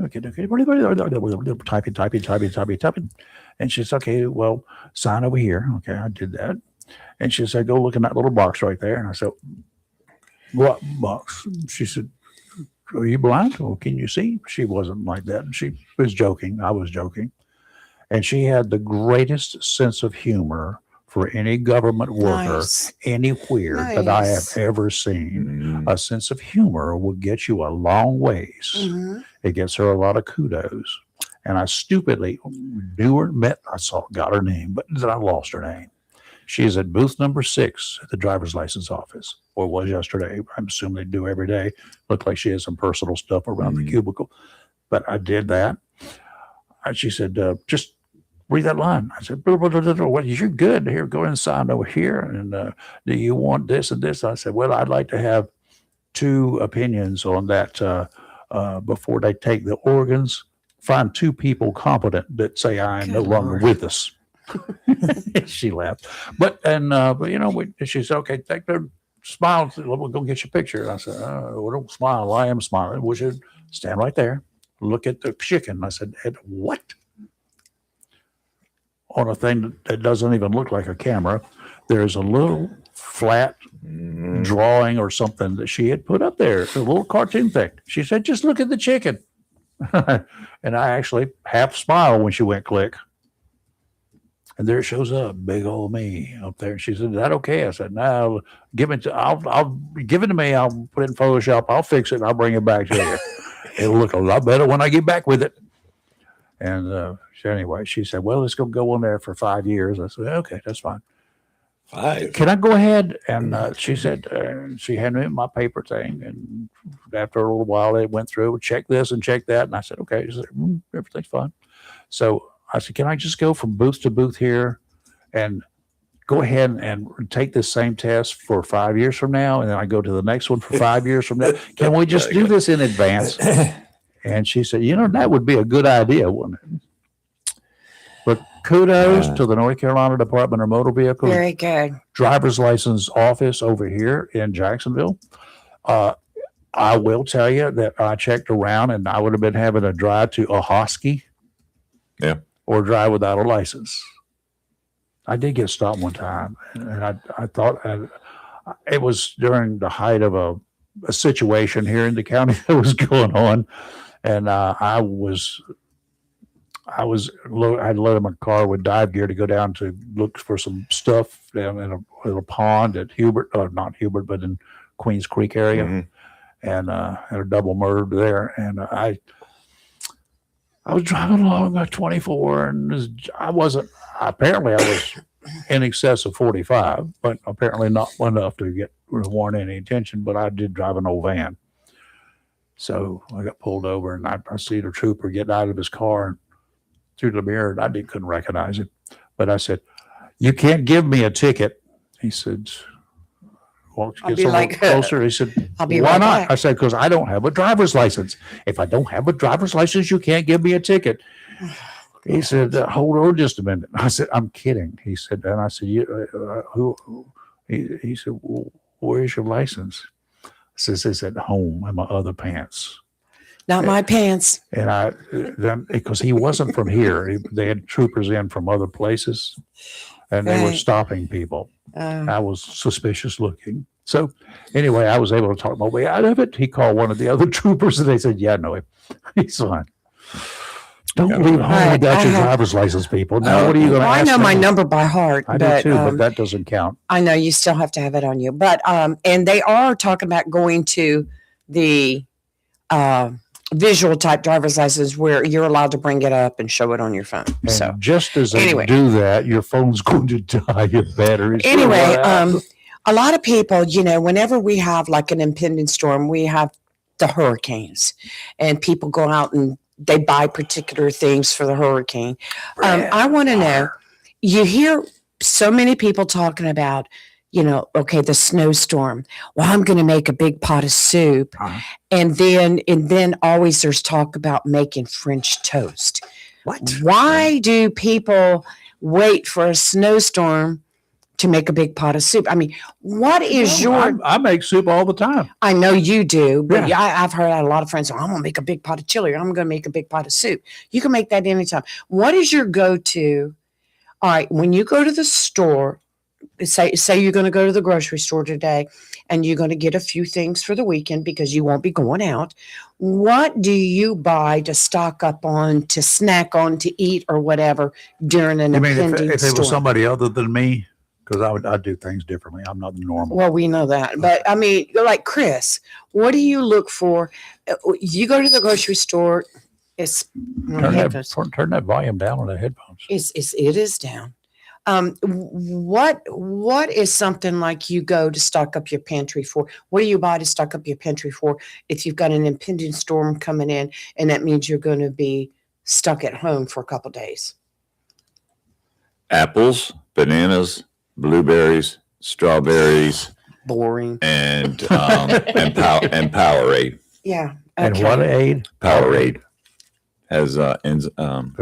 Okay. Typing. And she said, okay, well, sign over here. Okay, I did that. And she said, go look in that little box right there. And I said, what box? She said, are you blind? Well, can you see? She wasn't like that. She was joking. I was joking. And she had the greatest sense of humor for any government worker Nice. anywhere that I have Nice. ever seen. Mm. A sense of humor will get you a long ways. Mhm. It gets her a lot of kudos. And I stupidly got her name, but then I lost her name. She's at booth number 6 at the driver's license office, or was yesterday. I'm assuming they do every day. Looked like she has some personal stuff around the cubicle. But I did that. And she said, just read that line. I said, blah, blah, blah, blah, blah. Well, you're good. Here, go and sign over here. And do you want this and this? I said, well, I'd like to have 2 opinions on that before they take the organs. Find 2 people competent that say I am no Good longer Lord. with us. She laughed. But she said, okay, take the smile. We'll go get your picture. And I said, well, don't smile. I am smiling. We should stand right there. Look at the chicken. I said, what? On a thing that doesn't even look like a camera, there's a little flat Mm. drawing or something that she had put up there, a little cartoon thing. She said, just look at the chicken. And I actually half smiled when she went click. And there it shows up, big old me up there. She said, is that okay? I said, no, I'll give it to me. I'll put it in Photoshop. I'll fix it and I'll bring it back to you. It'll look a lot better when I get back with it. And so anyway, she said, well, it's going to go on there for 5 years. I said, okay, that's fine. 5. Can I go ahead? And she said, she handed me my paper thing. And after a little while, they went through, check this and check that. And I said, okay, she said, everything's fine. So I said, can I just go from booth to booth here and go ahead and take this same test for 5 years from now? And then I go to the next one for 5 years from now. Can we just do this in advance? And she said, that would be a good idea, wouldn't it? But kudos to the North Carolina Department of Motor Vehicles Very good. driver's license office over here in Jacksonville. I will tell you that I checked around and I would have been having to drive to Ahoskie. Yeah. Or drive without a license. I did get stopped one time, and I thought it was during the height of a situation here in the county that was going on, and I had loaded my car with dive gear to go down to look for some stuff down in a little pond at not Hubert, but in Queens Creek area, Mhm. and had a double murder there, and I was driving along at 24, and I was in excess of 45, but apparently not enough to warrant any attention. But I did drive an old van. So I got pulled over, and I see the trooper get out of his car and through the mirror, and I couldn't recognize him. But I said, you can't give me a ticket. He said, well, I'll gets be a little like, closer. He said, I'll be why right not? back. I said, because I don't have a driver's license. If I don't have a driver's license, you can't give me a ticket. He said, hold on just a minute. I said, I'm kidding. He said, and I said, who? He said, well, where's your license? I said, it's at home in my other pants. Not my pants. And then because he wasn't from here, they had troopers in from other places, and they were Right. stopping people. Oh. I was suspicious looking. So anyway, I was able to talk my way out of it. He called one of the other troopers, and they said, yeah, no, he's fine. Don't leave home Right, without your I have- driver's license, people. Now, what are you going to Well, I ask know my me? number by heart, I do but, too, but that doesn't count. I know you still have to have it on you. But and they are talking about going to the visual type driver's license where you're allowed to bring it up and show it on your phone. And So just as they anyway. do that, your phone's going to die of battery. So anyway, what happens? a lot of people, whenever we have like an impending storm, we have the hurricanes, and people go out and they buy particular things for the hurricane. I want to know, you hear so many people talking about, okay, the snowstorm. Well, I'm going to make a big pot of soup. Uh-huh. And then always there's talk about making French toast. What? Why do people wait for a snowstorm to make a big pot of soup? I mean, what is I make soup all the time. I know you do, but Yeah. I've heard a lot of friends say, I'm going to make a big pot of chili, or I'm going to make a big pot of soup. You can make that anytime. What is your go-to? All right, when you go to the store, say you're going to go to the grocery store today and you're going to get a few things for the weekend because you won't be going out. What do you buy to stock up on, to snack on, to eat or whatever during an I mean, impending if it storm? was somebody other than me, because I'd do things differently. I'm not normal. Well, we know that. But I mean, like Chris, what do you look for? You go to the grocery store, it's Turn that volume down on the headphones. it is down. What is something like you go to stock up your pantry for? What do you buy to stock up your pantry for if you've got an impending storm coming in and that means you're going to be stuck at home for a couple days? Apples, bananas, blueberries, strawberries, Boring. and Powerade. Yeah. And okay. what aid? Powerade has Does it melt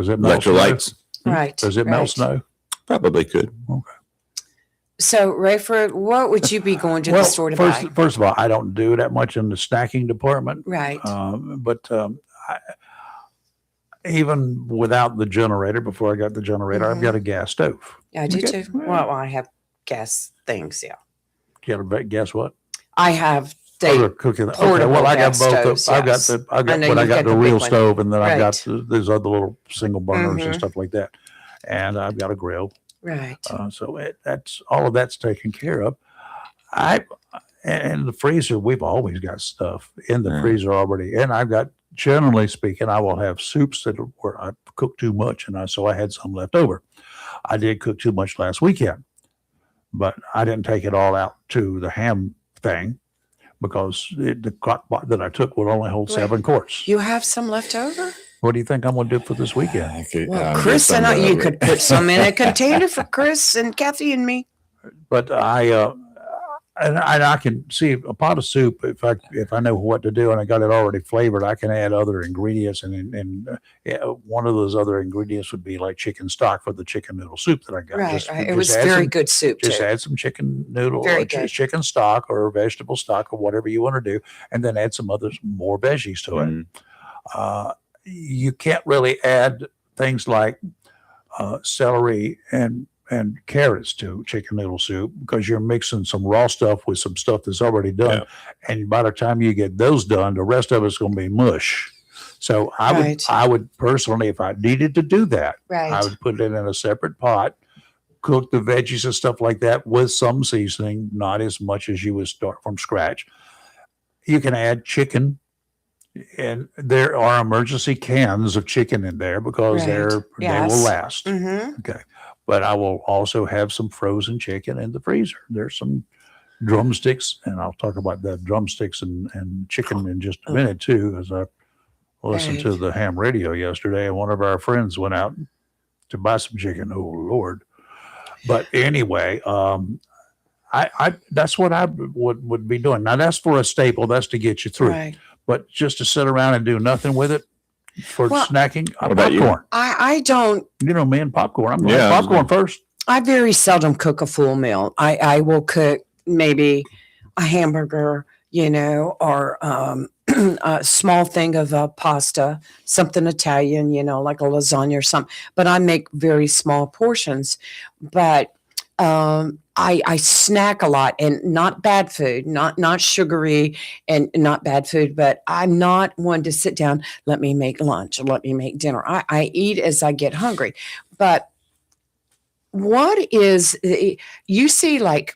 electrolytes. snow? Right. Does it melt snow? Probably could. So, Rayford, what would you be going to the store to buy? First of all, I don't do that much in the snacking department. Right. Even without the generator, before I got the generator, I've got a gas stove. I do Okay. too. Well, I have gas things. Yeah. Guess what? I have Other cooking. Okay, portable well, I got gas both. stoves, I've got yes. the. I I know got you've got the the big real one. stove, and then I've got Right. these other little single burners and Mhm. stuff like that. And I've got a grill. right. So that's all of that's taken care of. And the freezer, we've always got stuff in the Yeah. freezer already. And I've got, generally speaking, I will have soups that where I cook too much, so I had some left over. I did cook too much last weekend, but I didn't take it all out to the ham thing because the crock pot that I took would only hold Wait. 7 quarts. You have some left over? What do you think I'm going to do for this weekend? Well, Chris and I, you could put some in a container for Chris and Kathy and me. But I can see a pot of soup if I know what to do and I got it already flavored. I can add other ingredients, and one of those other ingredients would be like chicken stock for the chicken noodle soup that I got. Right, Just- right. It just was add very some- good soup Just too. add some chicken noodle, Very or good. chicken stock, or vegetable stock, or whatever you want to do, and then add some more veggies to it. You can't really add things like celery and carrots to chicken noodle soup because you're mixing some raw stuff with some stuff that's already done. Yeah. And by the time you get those done, the rest of it's going to be mush. So Right. I would personally, if I needed to do that, I Right. would put it in a separate pot, cook the veggies and stuff like that with some seasoning, not as much as you would start from scratch. You can add chicken, and there are emergency cans of chicken in there because Right. they will Yes. last. Mm-hmm. Okay. But I will also have some frozen chicken in the freezer. There's some drumsticks, and I'll talk about that drumsticks and chicken in just a minute too, as I listened to Right. the ham radio yesterday, and one of our friends went out to buy some chicken. Oh Lord. But anyway, I that's what I would be doing. Now that's for a staple, that's to get you through. Right. But just to sit around and do nothing with it for Well, snacking, what about you? popcorn. I don't. You know me and popcorn. I'm going Yeah, popcorn first. I very seldom cook a full meal. I will cook maybe a hamburger, or a small thing of pasta, something Italian, like a lasagna or something. But I make very small portions. But I snack a lot, and not bad food, not sugary and not bad food. But I'm not one to sit down. Let me make lunch or let me make dinner. I eat as I get hungry. But what is you see, like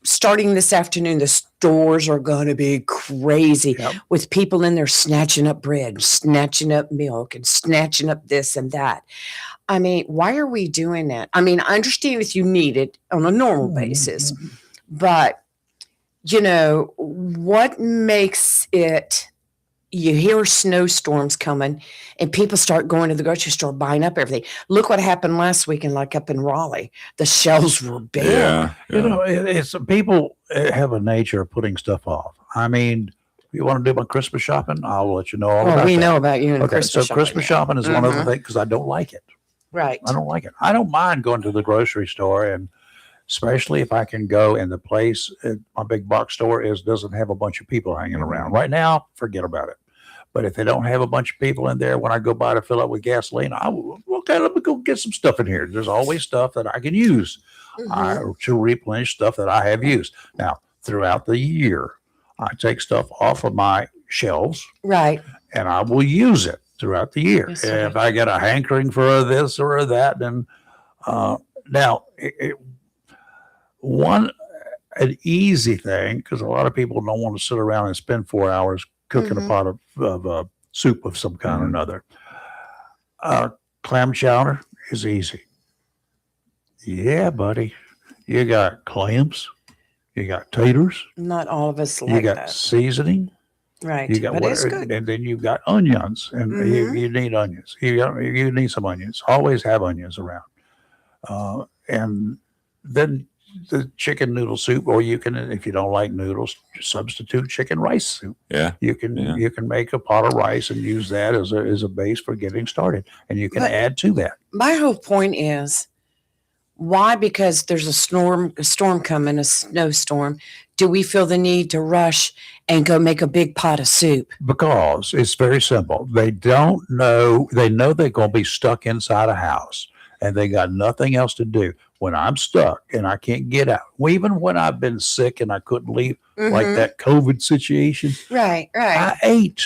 starting this afternoon, the stores are going to be crazy Yep. with people in there snatching up bread, snatching up milk, and snatching up this and that. I mean, why are we doing that? I mean, I understand if you need it on a normal basis, but what makes it? You hear snowstorms coming and people start going to the grocery store buying up everything. Look what happened last weekend, like up in Raleigh. The shelves were bare. You know, it's people have a nature of putting stuff off. I mean, if you want to do my Christmas shopping, I'll let you know all Well, about we that. know about you and Okay, Christmas so Christmas shopping is one of the Mhm. things because I don't like it. Right. I don't like it. I don't mind going to the grocery store, and especially if I can go and the place at my big box store doesn't have a bunch of people hanging around. Right now, forget about it. But if they don't have a bunch of people in there, when I go by to fill up with gasoline, okay, let me go get some stuff in here. There's always stuff that I can use to replenish stuff that I have used. Now, throughout the year, I take stuff off of my shelves Right. and I will use it throughout the year. Yes, sir. If I get a hankering for this or that, then now An easy thing, because a lot of people don't want to sit around and spend 4 hours cooking a pot of soup of some kind or another. Clam chowder is easy. Yeah, buddy. You got clams. You got taters. Not all of us You like got that. seasoning. Right. You got But it's good. and then you've got onions, and you need onions. You need some onions. Always have onions around. And then the chicken noodle soup, or you can, if you don't like noodles, substitute chicken rice soup. Yeah. You can make a pot of rice and use that as a base for getting started, and you can add to that. My whole point is, why? Because there's a storm coming, a snowstorm. Do we feel the need to rush and go make a big pot of soup? Because it's very simple. They don't know. They know they're going to be stuck inside a house, and they got nothing else to do. When I'm stuck and I can't get out, even when I've been sick and I couldn't leave, like that COVID situation, Right. I ate.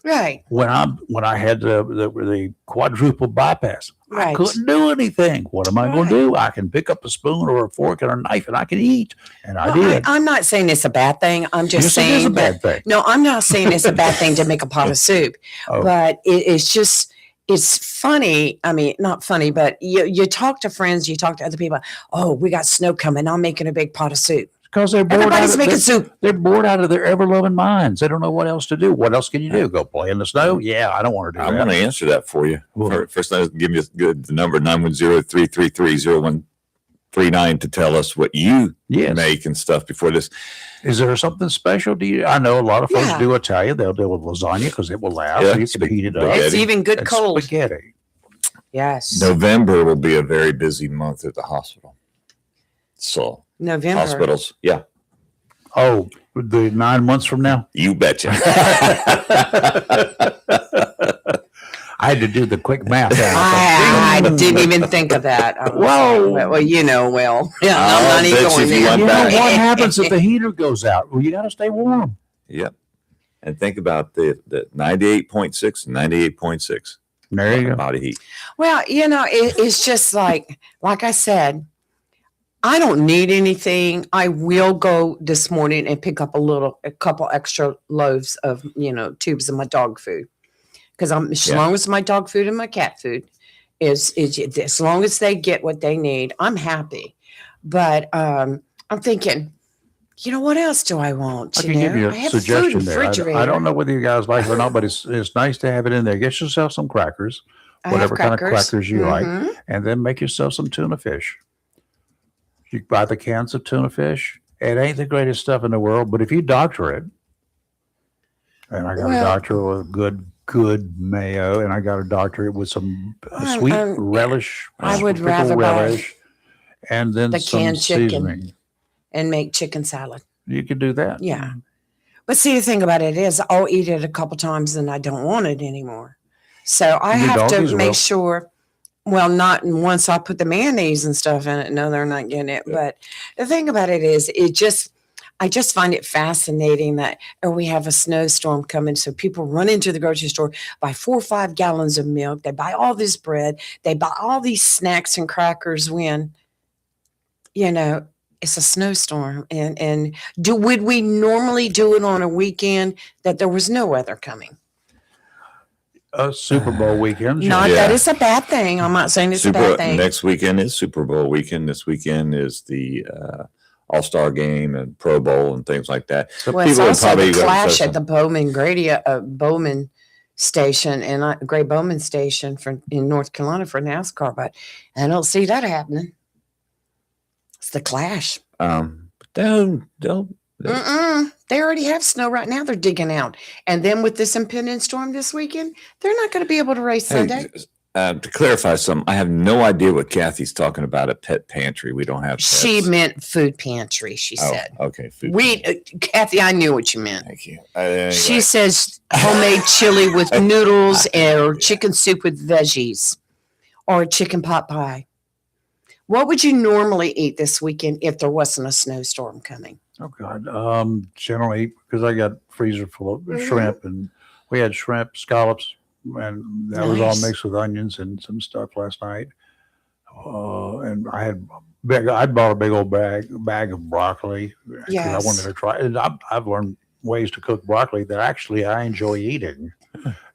Right. When I had the quadruple bypass, I Right. couldn't do anything. What am I going to do? I can pick up a spoon or a fork and a knife and I can eat. And I did. I'm not saying it's a bad thing. I'm just Yes, saying it is a that. bad thing. No, I'm not saying it's a bad thing to make a pot of soup, Oh. but it's funny. I mean, not funny, but you talk to friends, you talk to other people. Oh, we got snow coming. I'm making a big pot of soup. Because they're bored Everybody's making soup. They're bored out of their ever-loving minds. They don't know what else to do. What else can you do? Go play in the snow? Yeah, I don't want to do I'm that. going to answer that for you. Well- First, give me the number 910-333-0139 to tell us what you Yes. make and stuff before this. Is there something special? I know a lot of folks Yeah. do Italian. They'll do with lasagna because it will last. Yeah, So you can heat it up. spaghetti. It's even good And cold. spaghetti. Yes. November will be a very busy month at the hospital. So November. hospitals, yeah, Oh, the 9 months from now? you betcha. I had to do the quick math. I didn't even think of that. I was Whoa. like, well, you know, well, yeah, I'll I'm not even bet going you there. want You know that. what happens if the heater goes out? Well, you got to stay warm. Yep. And think about the 98.6 and 98.6 There you go. body heat. Well, you know, it's just like I said, I don't need anything. I will go this morning and pick up a couple extra loaves of, tubes of my dog food. Because as Yeah. long as my dog food and my cat food is as long as they get what they need, I'm happy. But I'm thinking, what else do I want? I can give you I a have food suggestion in the there. refrigerator. I don't know whether you guys like it or not, but it's nice to have it in there. Get yourself some crackers, I have whatever kind of crackers you like, Mhm. and then make yourself some tuna fish. You buy the cans of tuna fish. It ain't the greatest stuff in the world, but if you doctor it, and I got Well- a doctor with good mayo, and I got a doctor with some sweet relish. I would pickle rather buy relish, and then the some canned chicken. seasoning. And make chicken salad. You could do that. Yeah. But see, the thing about it is I'll eat it a couple times and I don't want it anymore. So I Your have doggies to make will. sure, well, not once I put the mayonnaise and stuff in it. No, they're not getting it. Yeah. But the thing about it is I just find it fascinating that we have a snowstorm coming. So people run into the grocery store, buy 4 or 5 gallons of milk. They buy all this bread. They buy all these snacks and crackers when, it's a snowstorm. And would we normally do it on a weekend that there was no weather coming? A Super Bowl weekend. sure. Not Yeah. that it's a bad thing. I'm not saying it's a bad thing. Next weekend is Super Bowl weekend. This weekend is the All-Star game and Pro Bowl and things like that. Well, it's people would also probably the go to clash some- at the Bowman station and Great Bowman station in North Carolina for NASCAR, but I don't see that happening. It's the clash. They'll They already have snow right now. They're digging out, and then with this impending storm this weekend, they're not going to be able to race Sunday. to clarify something, I have no idea what Kathy's talking about at Pet Pantry. We don't have pets. She meant food pantry. She Oh, said. okay. Food Kathy, I knew what you meant. Thank you. She says homemade chili with noodles or chicken soup with veggies or a chicken pot pie. What would you normally eat this weekend if there wasn't a snowstorm coming? Oh God. Generally, because I got freezer full of Mhm. shrimp, and we had shrimp scallops, and that was all Nice. mixed with onions and some stuff last night. And I had I bought a big old bag of broccoli. 'Cause I wanted Yes. to try. And I've learned ways to cook broccoli that actually I enjoy eating,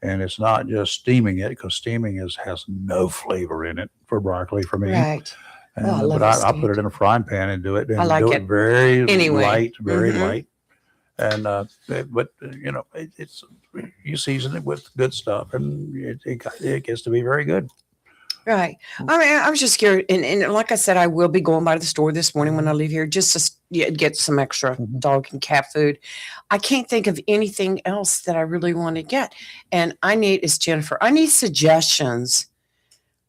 and it's not just steaming it, because steaming has no flavor in it for broccoli for me. Right. And, Oh, I love but it I put steamed. it in a frying pan and do it. And I like do it very anyway. light, very Mhm. light. And but you know, it's you season it with good stuff, and it gets to be very good. Right. I mean, I was just scared. And like I said, I will be going by the store this morning when I leave here just to get some extra Mhm. dog and cat food. I can't think of anything else that I really want to get. And it's Jennifer, I need suggestions.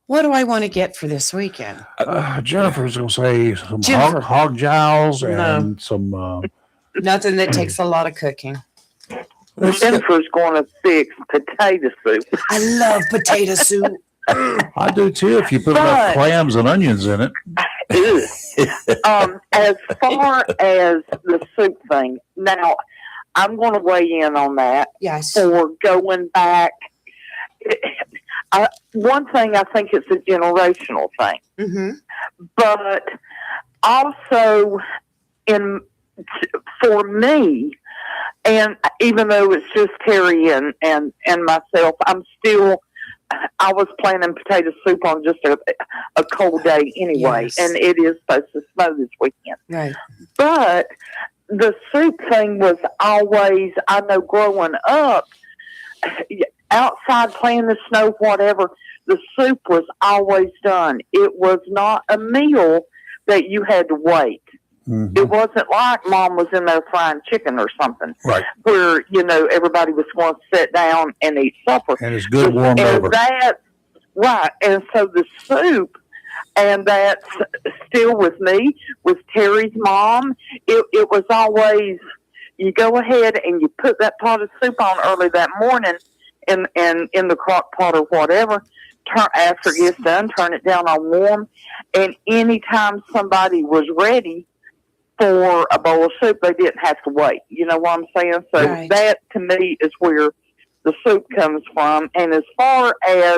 What do I want to get for this weekend? Jennifer's gonna say some Jennifer. hog jowls No. and some. Nothing that takes a lot of cooking. Jennifer's going to fix potato soup. I love potato soup. I do too. If you put enough But- clams and onions in it. As far as the soup thing, now I'm going to weigh in on that Yes. for going back. One thing, I think it's a generational thing, Mm-hmm. but also for me, and even though it's just Terry and myself, I was planning potato soup on just a cold day anyway, Yes. and it is supposed to snow this weekend. Right. But the soup thing was always, I know growing up, outside playing the snow, whatever, the soup was always done. It was not a meal that you had to wait. Mhm. It wasn't like Mom was in there frying chicken or something, Right. where, everybody was going to sit down and eat supper. And it's good warmed over. Right. And so the soup, and that's still with me, with Terry's mom, it was always, you go ahead and you put that pot of soup on early that morning in the crock pot or whatever, after it gets done, turn it down on warm, and anytime somebody was ready for a bowl of soup, they didn't have to wait. You know what I'm saying? So Right. that, to me, is where the soup comes from. And as far as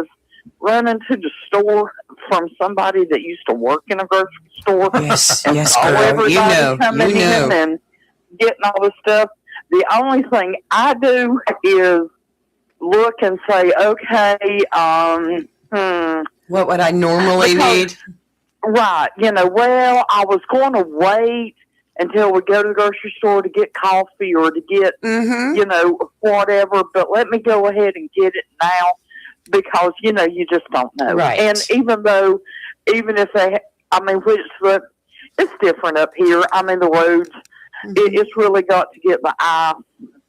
running to the store from somebody that used to work in a grocery store, Yes. and Yes, saw girl. everybody You know. coming You know. in and getting all this stuff, the only thing I do is look and say, okay, What would I normally Because- need? right, well, I was going to wait until we go to the grocery store to get coffee or to get, Mm-hmm. whatever, but let me go ahead and get it now because, you just don't know. Right. And even if it's different up here. I mean, the roads, it's really got to get the eye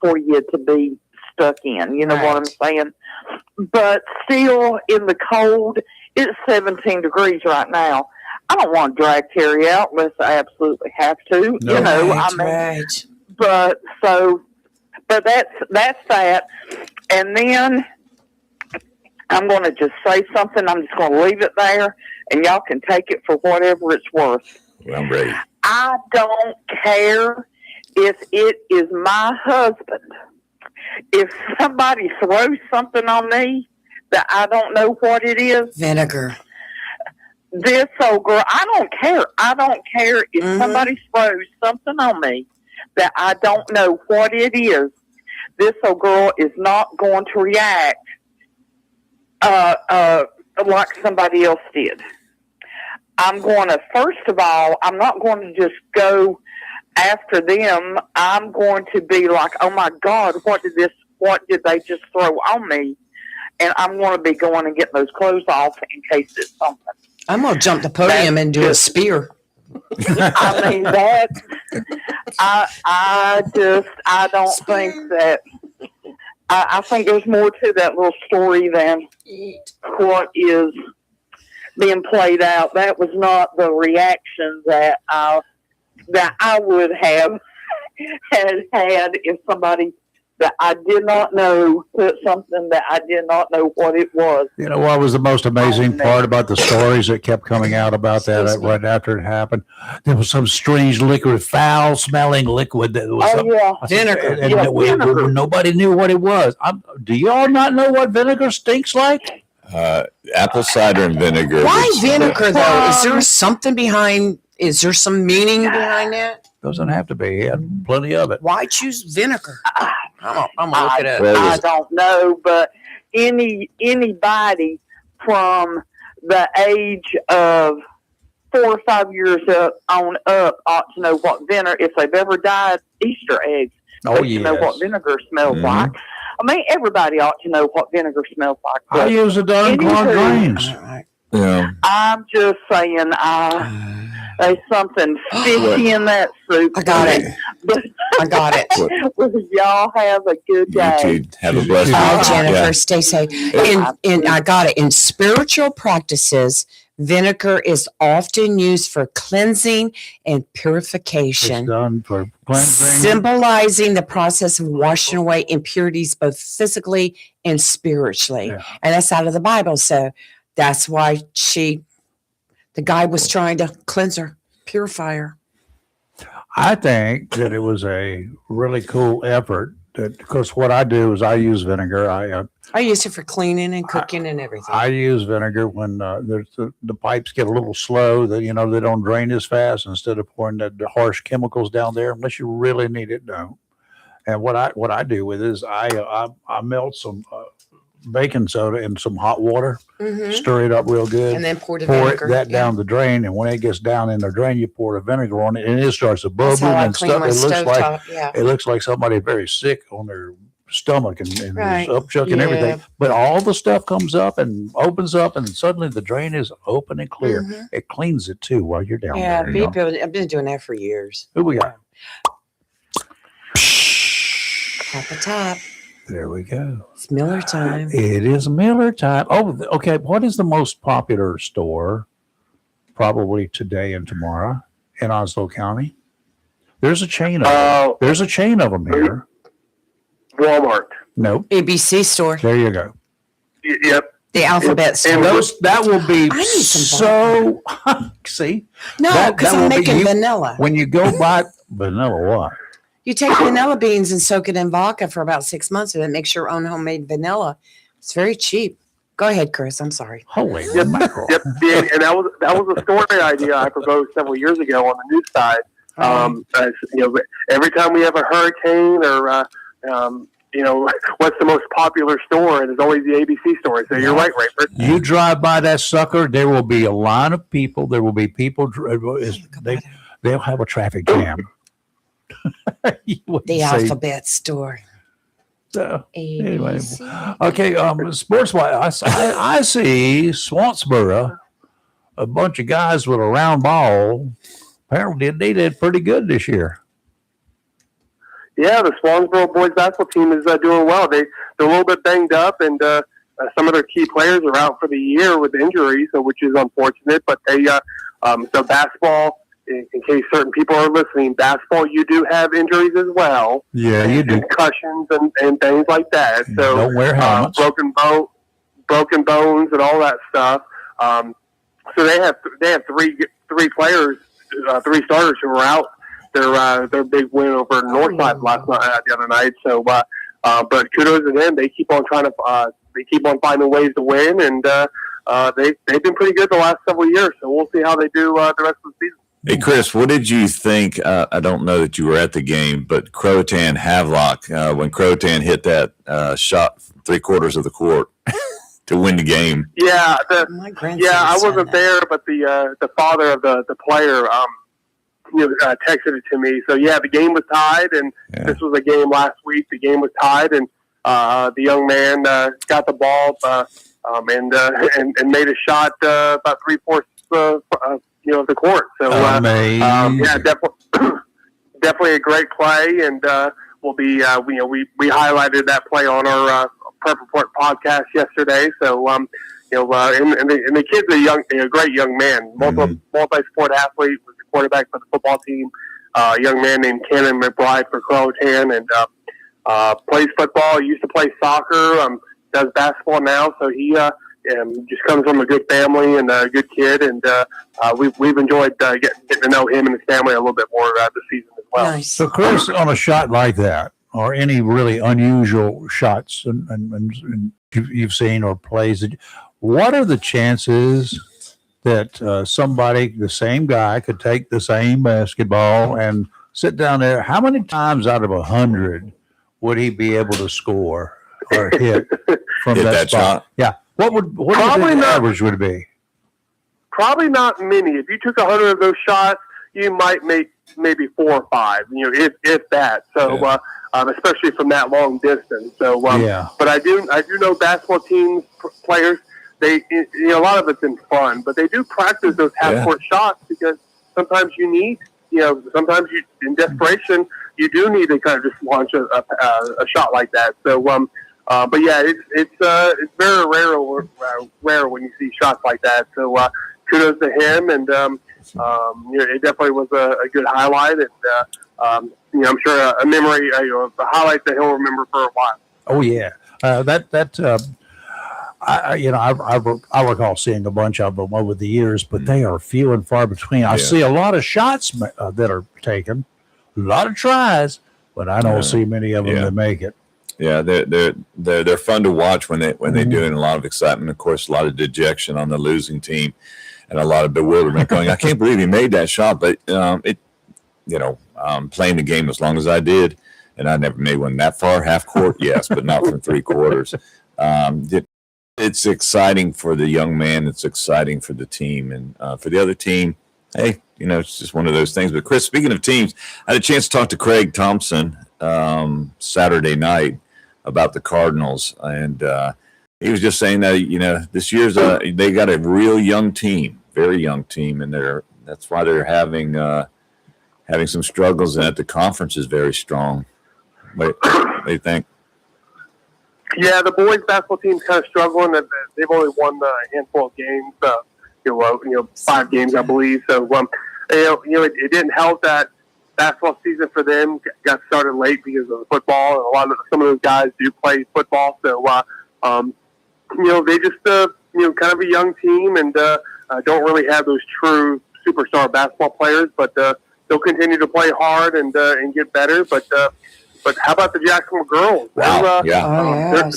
for you to be stuck in. You know what I'm saying? But still, in the cold, it's 17 degrees right now. I don't want to drag Terry out unless I absolutely have to. No. Right. But that's that. And then I'm going to just say something. I'm just going to leave it there, and y'all can take it for whatever it's worth. Well, I'm ready. I don't care if it is my husband. If somebody throws something on me that I don't know what it is, Vinegar. this old girl, I don't care. I don't care if Mhm. somebody throws something on me that I don't know what it is. This old girl is not going to react like somebody else did. I'm going to, first of all, I'm not going to just go after them. I'm going to be like, oh my God, what did they just throw on me? And I'm going to be going and getting those clothes off in case it's something. I'm gonna jump the podium and do a spear. I mean, I don't think that, I think there's more to that little story than what is being played out. That was not the reaction that I would have had if somebody that I did not know put something that I did not know what it was. You know what was the most amazing part about the stories that kept coming out about that Excuse me. right after it happened? There was some strange liquid, foul-smelling liquid that was Oh, yeah. Vinegar. and Yeah, vinegar. nobody knew what it was. Do y'all not know what vinegar stinks like? Apple cider and vinegar. Why is, vinegar though? Is there something behind Is there some meaning behind that? Doesn't have to be. He had plenty of it. Why choose vinegar? I'm gonna look it up. Well, I don't know, but anybody from the age of 4 or 5 years on up ought to know what vinegar. If they've ever dyed Easter eggs, Oh, they should know what yes. vinegar smells Mhm. like. I mean, everybody ought to know what vinegar smells like. I But use it on clogged Anywho. drains. All right. Yeah. I'm just saying, there's something fishy in that soup. I got it. But I got it. y'all have a good You day. two have a She's- blessed she's- Oh, day. Jennifer, Yeah. stay safe. In I got it. In spiritual practices, vinegar is often used for cleansing and It's purification, done for cleansing. symbolizing the process of washing away impurities both physically and spiritually. Yeah. And that's out of the Bible. So that's why the guy was trying to cleanse her, purify her. I think that it was a really cool effort. Because what I do is I use vinegar. I use it for cleaning and cooking and everything. I use vinegar when there's the pipes get a little slow. That they don't drain as fast. Instead of pouring the harsh chemicals down there, unless you really need it, don't. And what I do with it is I melt some baking soda in some hot water, Mhm. stir it up real good, And then pour the pour vinegar. that Yeah. down the drain, and when it gets down in the drain, you pour the vinegar on it, and it starts to That's bubble how I and clean stuff. my It looks stove like top. Yeah. it looks like somebody very sick on their stomach and Right. is upchuck and Yeah. everything. But all the stuff comes up and opens up, and suddenly the drain is open and clear. Mhm. It cleans it too while you're down Yeah, there. I've been doing that for years. Who we got? Top of top. There we go. It's Miller time. It is Miller time. Oh, okay. What is the most popular store? Probably today and tomorrow in Oslo County. There's a chain of them. There's a chain of them here. Walmart. Nope. ABC store. There you go. Yep. The alphabet store. That will be I need some so. See, No, that because will I'm be making you- vanilla. when you go buy vanilla, what? You take vanilla beans and soak it in vodka for about 6 months, and it makes your own homemade vanilla. It's very cheap. Go ahead, Chris. I'm sorry. Holy Yep. mackerel! Yep. Yeah, and that was a story idea I proposed several years ago on the news side. As, every time we have a hurricane or what's the most popular store, and it's always the ABC store. So you're right, Rayford. You drive by that sucker, there will be a line of people. There will be people. They'll have a traffic jam. You wouldn't The say alphabet store. so. Anyway, ABC. okay. Sports wise, I see Swansboro, a bunch of guys with a round ball. Apparently, they did pretty good this year. Yeah, the Swansboro boys basketball team is doing well. They're a little bit banged up, and some of their key players are out for the year with injuries, which is unfortunate. But they, so basketball, in case certain people are listening, basketball, you do have injuries as well. Yeah, you do. Concussions and things like that. So Don't wear helmets. broken bones and all that stuff. So they have three players, three starters who were out. Their big win over Northside the other night. So, but kudos to them. They keep on finding ways to win, and they've been pretty good the last several years. So we'll see how they do the rest of the season. Hey, Chris, what did you think? I don't know that you were at the game, but Croatan Havelock, when Croatan hit that shot 3/4 of the court to win the game. Yeah, My grandson I said wasn't that. there, but the father of the player texted it to me. So yeah, the game was tied, and Yeah. this was a game last week. The game was tied, and the young man got the ball and made a shot about 3/4 of the court. So Amazing. yeah, definitely a great play, and we'll be we highlighted that play on our Prep Report podcast yesterday. So and the kid's a great young man, multi-sport athlete, was the quarterback for the football team. A young man named Cannon McBride for Croatan, and plays football. He used to play soccer. Does basketball now. So he just comes from a good family and a good kid, and we've enjoyed getting to know him and his family a little bit more this season as well. Nice. So, Chris, on a shot like that, or any really unusual shots and you've seen or plays, what are the chances that somebody, the same guy, could take the same basketball and sit down there? How many times out of 100 would he be able to score or hit from Hit that that spot? shot? Yeah. What do you Probably think the not. average would be? Probably not many. If you took 100 of those shots, you might make maybe 4 or 5. If that. So, Yeah. Especially from that long distance. So, Yeah. But I do know basketball teams, players. They, a lot of it's in fun, but they do practice those half-court shots because sometimes you need, sometimes you, in desperation, you do need to kind of just launch a shot like that. So, but yeah, it's very rare when you see shots like that. So, kudos to him, and it definitely was a good highlight, and I'm sure a memory, a highlight that he'll remember for a while. Oh yeah, I recall seeing a bunch of them over the years, but they are few and far between. I see a lot of shots that are taken, a lot of tries, but I don't see many of them that make it. Yeah, they're fun to watch when they do it, and a lot of excitement. Of course, a lot of dejection on the losing team, and a lot of bewilderment. Going, I can't believe he made that shot, but playing the game as long as I did, and I never made one that far, half court, yes, but not from 3/4. It's exciting for the young man. It's exciting for the team, and for the other team, hey, it's just one of those things. But Chris, speaking of teams, I had a chance to talk to Craig Thompson Saturday night about the Cardinals, and he was just saying that this year's they got a real young team, very young team, and that's why they're having some struggles, and that the conference is very strong. What do you think? Yeah, the boys basketball team's kind of struggling. They've only won a handful of games, 5 games, I believe. So, it didn't help that basketball season for them got started late because of the football, and some of those guys do play football. So, they just kind of a young team, and don't really have those true superstar basketball players, but they'll continue to play hard and get better. But how about the Jacksonville girls? Wow. They're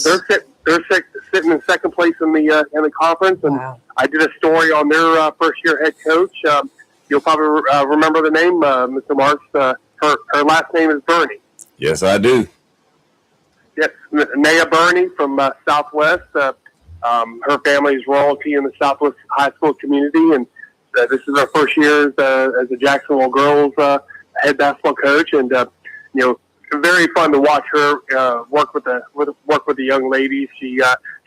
sitting in second place in the conference, and I did a story on their first year head coach. You'll probably remember the name, Mr. Marks. Her last name is Bernie. Yes, I do. Yes, Naya Bernie from Southwest. Her family is royalty in the Southwest high school community, and this is her first year as a Jacksonville girls head basketball coach, and very fun to watch her work with the young ladies. She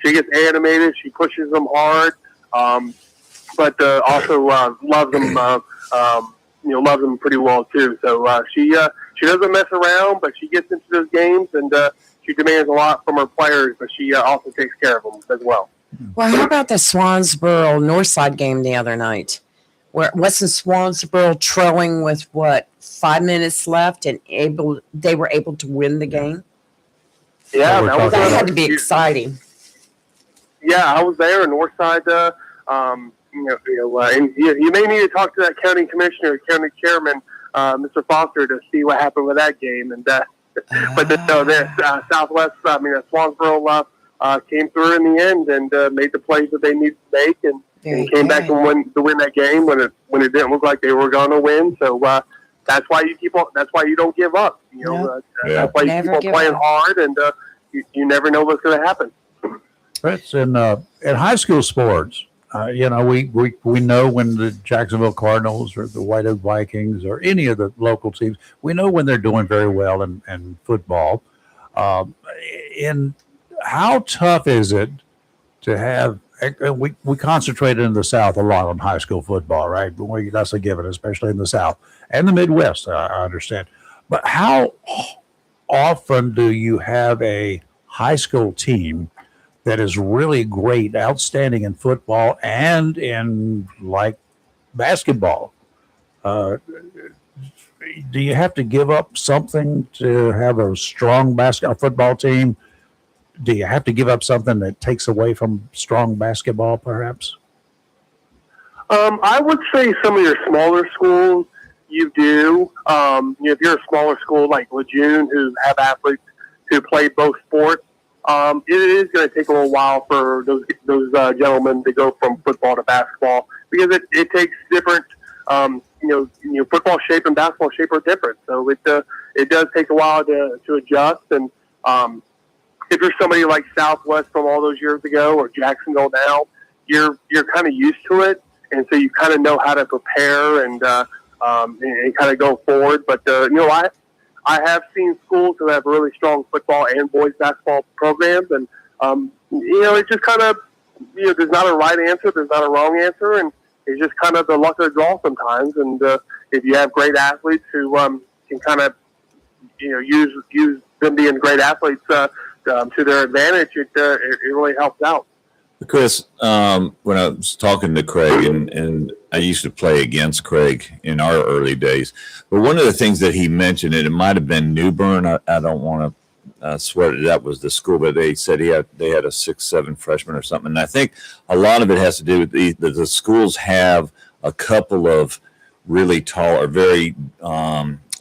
gets animated. She pushes them hard, but also loves them. Loves them pretty well too. So she doesn't mess around, but she gets into those games, and she demands a lot from her players. But she also takes care of them as well. Well, how about the Swansboro Northside game the other night? Where wasn't Swansboro trailing with 5 minutes left, and they were able to win the game? Yeah, that had to be exciting. Yeah, I was there in Northside. And you may need to talk to that county commissioner, county chairman, Mr. Foster, to see what happened with that game. And Southwest, Swansboro came through in the end and made the plays that they needed to make, and came back and win that game when it didn't look like they were going to win. So that's why you keep on. That's why you don't give up. That's why you keep on playing hard, and you never know what's going to happen. It's in high school sports. We know when the Jacksonville Cardinals or the White Oak Vikings or any of the local teams, we know when they're doing very well in football. In how tough is it to have? We concentrated in the South a lot on high school football, right? That's a given, especially in the South and the Midwest, I understand. But how often do you have a high school team that is really great, outstanding in football and in basketball? Do you have to give up something to have a strong football team? Do you have to give up something that takes away from strong basketball, perhaps? I would say some of your smaller schools, you do. If you're a smaller school like Lejeune, who have athletes who play both sports, it is going to take a little while for those gentlemen to go from football to basketball because it takes different. Football shape and basketball shape are different, so it does take a while to adjust. And if you're somebody like Southwest from all those years ago or Jacksonville now, you're kind of used to it, and so you kind of know how to prepare and kind of go forward. But I have seen schools who have really strong football and boys basketball programs, and it just kind of there's not a right answer, there's not a wrong answer, and it's just kind of the luck of the draw sometimes. And if you have great athletes who can kind of use them being great athletes to their advantage, it really helps out. Chris, when I was talking to Craig, and I used to play against Craig in our early days, but one of the things that he mentioned, and it might have been New Bern, I don't want to swear that was the school, but they said they had a 6-7 freshman or something. And I think a lot of it has to do with the schools have a couple of really tall or very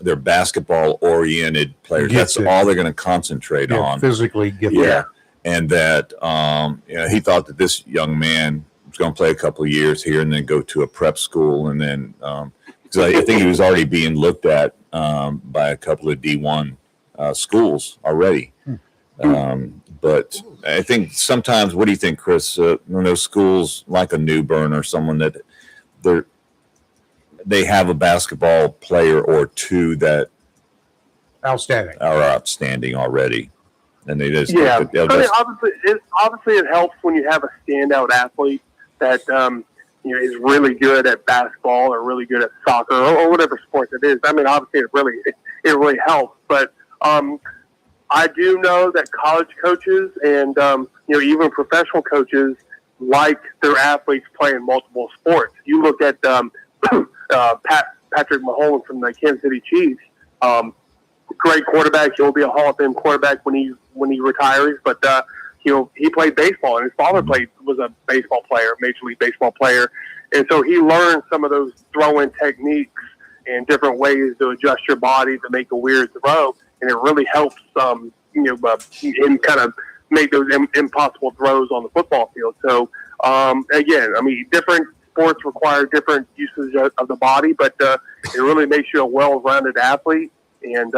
they're basketball oriented players. That's all they're going to concentrate on. Physically gifted. Yeah. And that he thought that this young man was going to play a couple of years here and then go to a prep school. And then because I think he was already being looked at by a couple of D1 schools already. But I think sometimes, what do you think, Chris, when those schools like a New Bern or someone that they have a basketball player or two that Outstanding. are outstanding already? And they just obviously it helps when you have a standout athlete that is really good at basketball or really good at soccer or whatever sport it is. I mean, obviously it really helps. But I do know that college coaches and even professional coaches like their athletes playing multiple sports. You look at Patrick Mahomes from the Kansas City Chiefs. Great quarterback. He'll be a Hall of Fame quarterback when he retires. But he played baseball, and his father was a baseball player, Major League Baseball player, and so he learned some of those throwing techniques and different ways to adjust your body to make a weird throw, and it really helps him kind of make those impossible throws on the football field. So again, I mean, different sports require different uses of the body, but it really makes you a well-rounded athlete. And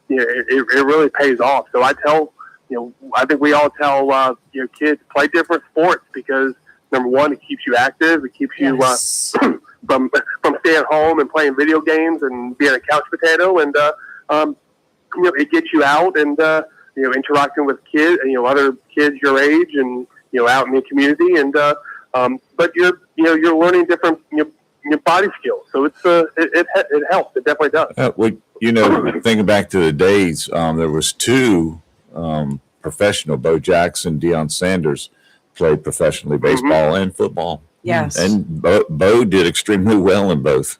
it really pays off. So I think we all tell kids play different sports because number one, it keeps you active. It keeps you from staying home and playing video games and being a couch potato. And it gets you out and interacting with kids, other kids your age, and out in the community. And but you're learning different body skills. So it helps. It definitely does. Thinking back to the days, there was two professional, Bo Jackson, Deion Sanders, played professionally baseball and football. Yes. And Bo did extremely well in both.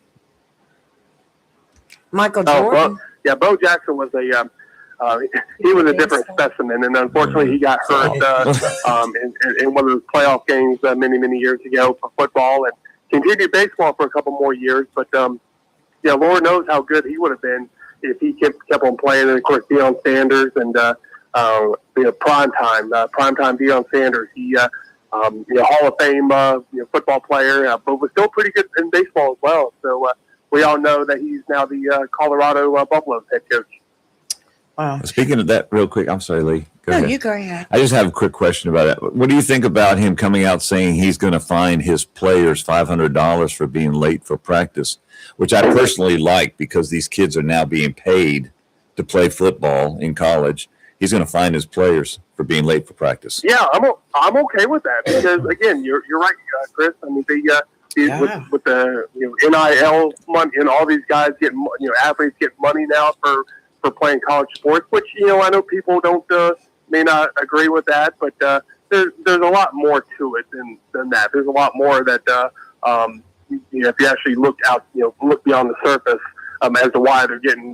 Michael Jordan. Bo Jackson was he was a different specimen, and unfortunately he got hurt in one of those playoff games many years ago for football, and continued baseball for a couple more years. But Lord knows how good he would have been if he kept on playing. And of course, Deion Sanders and primetime Deion Sanders. He Hall of Fame football player, but was still pretty good in baseball as well. So we all know that he's now the Colorado Buffaloes head coach. Wow. Speaking of that, real quick, I'm sorry, Lee. Go ahead. You go ahead. I just have a quick question about it. What do you think about him coming out saying he's going to fine his players $500 for being late for practice, which I personally like because these kids are now being paid to play football in college. He's going to fine his players for being late for practice. Yeah, I'm okay with that because again, you're right, Chris. I mean, with the NIL money and all these guys getting athletes get money now for playing college sports, which I know people may not agree with that, but there's a lot more to it than that. There's a lot more that if you actually look beyond the surface as to why they're getting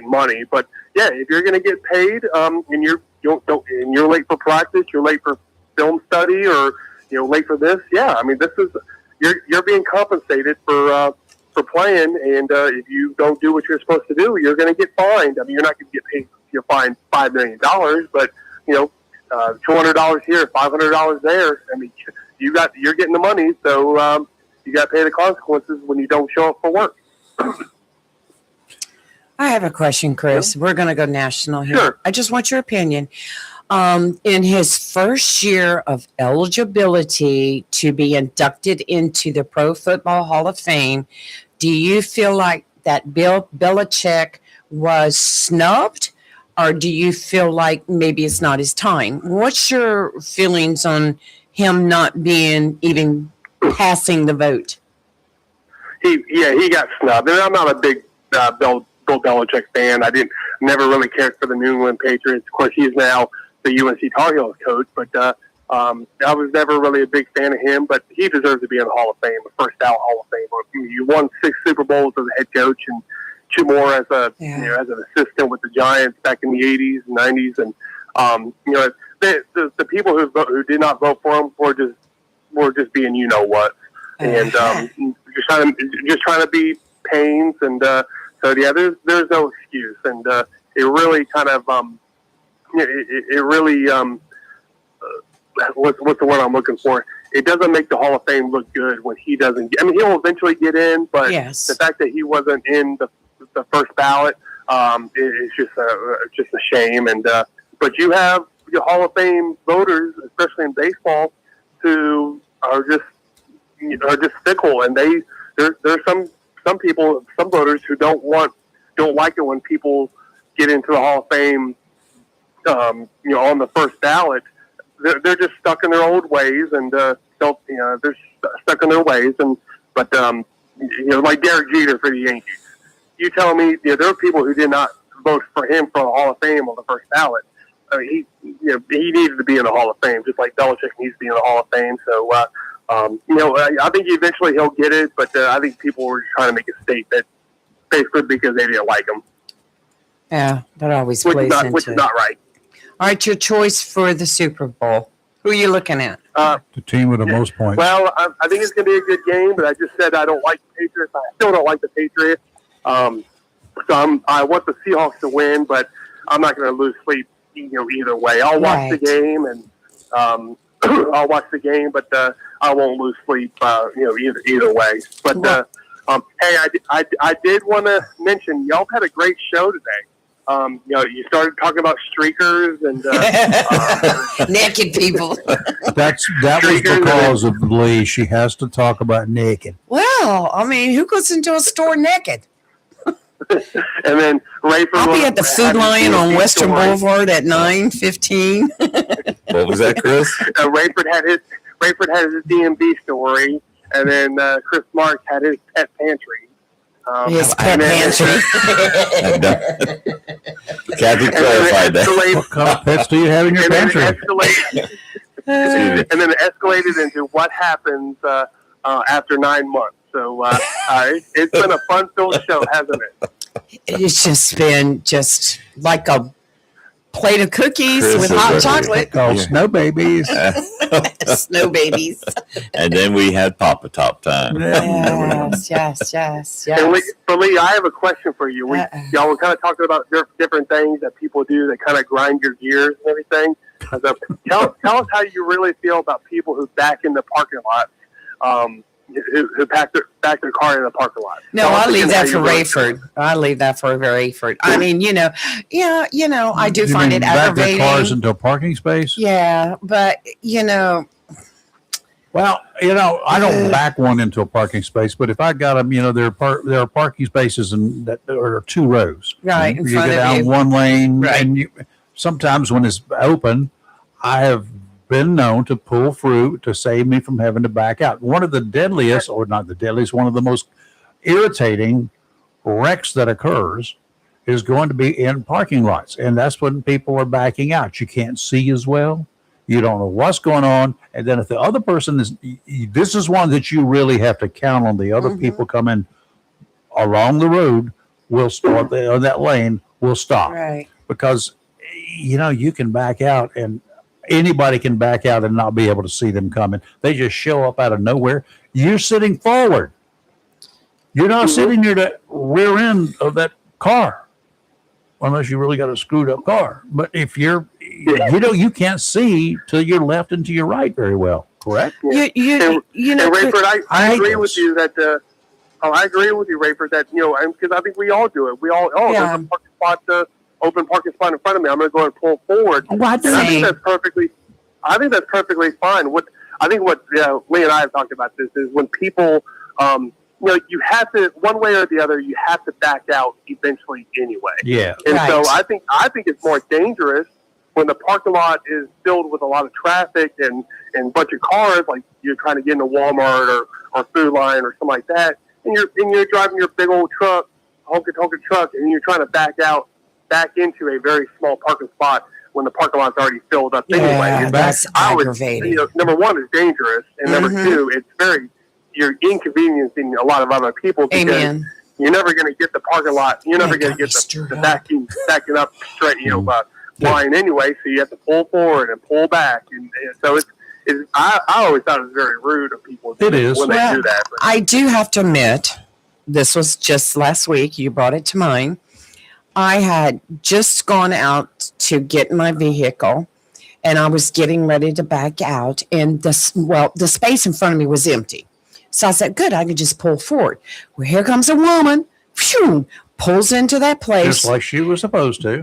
money. But yeah, if you're going to get paid and you're late for practice, you're late for film study, or late for this, I mean, this is you're being compensated for playing, and if you don't do what you're supposed to do, you're going to get fined. I mean, you're not going to get paid. You're fined $5 million, but $200 here, $500 there. I mean, you're getting the money, so you got to pay the consequences when you don't show up for work. I have a question, Chris. We're going to go national here. Sure. I just want your opinion. In his first year of eligibility to be inducted into the Pro Football Hall of Fame, do you feel like that Bill Belichick was snubbed, or do you feel like maybe it's not his time? What's your feelings on him not being even passing the vote? He got snubbed. And I'm not a big Bill Belichick fan. I never really cared for the New England Patriots. Of course, he's now the UNC Tar Heels coach, but I was never really a big fan of him. But he deserves to be in the Hall of Fame, a first ballot Hall of Fame. You won 6 Super Bowls as a head coach and 2 more as as an assistant with the Giants back in the 80s and 90s, and the people who did not vote for him were just being and just trying to be pains, and so there's no excuse, and it really kind of it really what's the word I'm looking for? It doesn't make the Hall of Fame look good when he doesn't. I mean, he'll eventually get in, but the fact that he wasn't in the first ballot is just a shame. And but you have your Hall of Fame voters, especially in baseball, who are just fickle, and there's some people, some voters who don't like it when people get into the Hall of Fame, on the first ballot. They're just stuck in their old ways, and they're stuck in their ways. And but like Derek Jeter for the Yankees, you tell me there are people who did not vote for him for the Hall of Fame on the first ballot. He needed to be in the Hall of Fame, just like Belichick needs to be in the Hall of Fame. So I think eventually he'll get it, but I think people were trying to make a statement basically because they didn't like him. Yeah, that always plays into it. Which is not right. All right, your choice for the Super Bowl. Who are you looking at? The team with the most points. Well, I think it's going to be a good game, but I just said I don't like the Patriots. I still don't like the Patriots. So I want the Seahawks to win, but I'm not going to lose sleep, either way. I'll watch the game, and I'll watch the game, but I won't lose sleep, either way. But hey, I did want to mention y'all had a great show today. You started talking about streakers and naked people. That was because of Lee. She has to talk about naked. Well, I mean, who goes into a store naked? And then Rayford. I'll be at the Food Lion on Western Boulevard at 9:15. What was that, Chris? Rayford had his DMV story, and then Chris Marks had his pet pantry. His pet pantry. Kathy clarified that. What kind of pets do you have in your pantry? And then it escalated into what happens after 9 months. So it's been a fun-filled show, hasn't it? It's just been like a plate of cookies with hot chocolate. Snow babies. Snow babies. And then we had Papa Top time. Yes. And for Lee, I have a question for you. Y'all were kind of talking about different things that people do that kind of grind your gears and everything. So tell us how you really feel about people who back in the parking lot, who back their car in the parking lot. No, I leave that for Rayford. I leave that for Rayford. I mean, I do find it aggravating. Back their cars into a parking space? Yeah, but Well, I don't back one into a parking space, but if I got them, there are parking spaces that are 2 rows. Right, in front get of down you. one lane, Right. and sometimes when it's open, I have been known to pull fruit to save me from having to back out. One of the deadliest, or not the deadliest, one of the most irritating wrecks that occurs is going to be in parking lots, and that's when people are backing out. You can't see as well. You don't know what's going on. And then if the other person this is one that you really have to count on. The other people coming along the road will start on that lane will stop. Right. Because, you can back out and anybody can back out and not be able to see them coming. They just show up out of nowhere. You're sitting forward. You're not sitting near the rear end of that car. unless you really got a screwed up car. But if you can't see to your left and to your right very well, correct? You know, and Rayford, I agree Rayford. with you that I agree with you, Rayford, that because I think we all do it. We all there's a parking spot, open parking spot in front of me. I'm going to go and pull forward. What's and I think that's perfectly fine. What Lee and I have talked about this is when people, you have to, one way or the other, you have to back out eventually anyway. Yeah. And so I think it's more dangerous when the parking lot is filled with a lot of traffic and a bunch of cars, like you're trying to get into Walmart or Food Line or something like that, and you're driving your big old truck, honky truck, and you're trying to back into a very small parking spot when the parking lot's already filled up anyway. Yeah, that's aggravating. Number one, it's dangerous, and number two, you're inconveniencing a lot of other people because you're never going to get the parking lot. You're never going to get the backing up straight, line anyway. So you have to pull forward and pull back, and so I always thought it was very rude of people. It is when they do that. But. I do have to admit, this was just last week. You brought it to mind. I had just gone out to get in my vehicle, and I was getting ready to back out, and the space in front of me was empty. So I said, good, I could just pull forward. Well, here comes a woman, pulls into that place. Just like she was supposed to.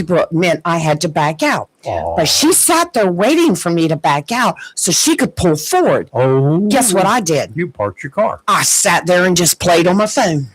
But meant I had to back out. Aww. But she sat there waiting for me to back out so she could pull forward. Oh. Guess what I did? You parked your car. I sat there and just played on my phone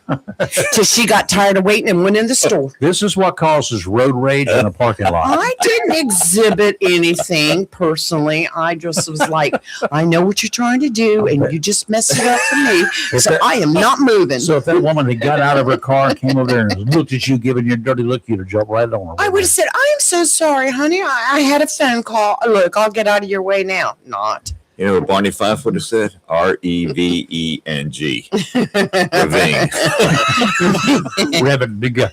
till she got tired of waiting and went in the store. This is what causes road rage in a parking lot. I didn't exhibit anything personally. I just was like, I know what you're trying to do, and you just messed it up for me. So I am not moving. So if that woman had got out of her car and came over there and looked at you giving you a dirty look, you'd have jumped right on her. I would have said, I am so sorry, honey. I had a phone call. Look, I'll get out of your way now. Not. You know what Barney Fife would have said? REVENG. Revenge. Revenge.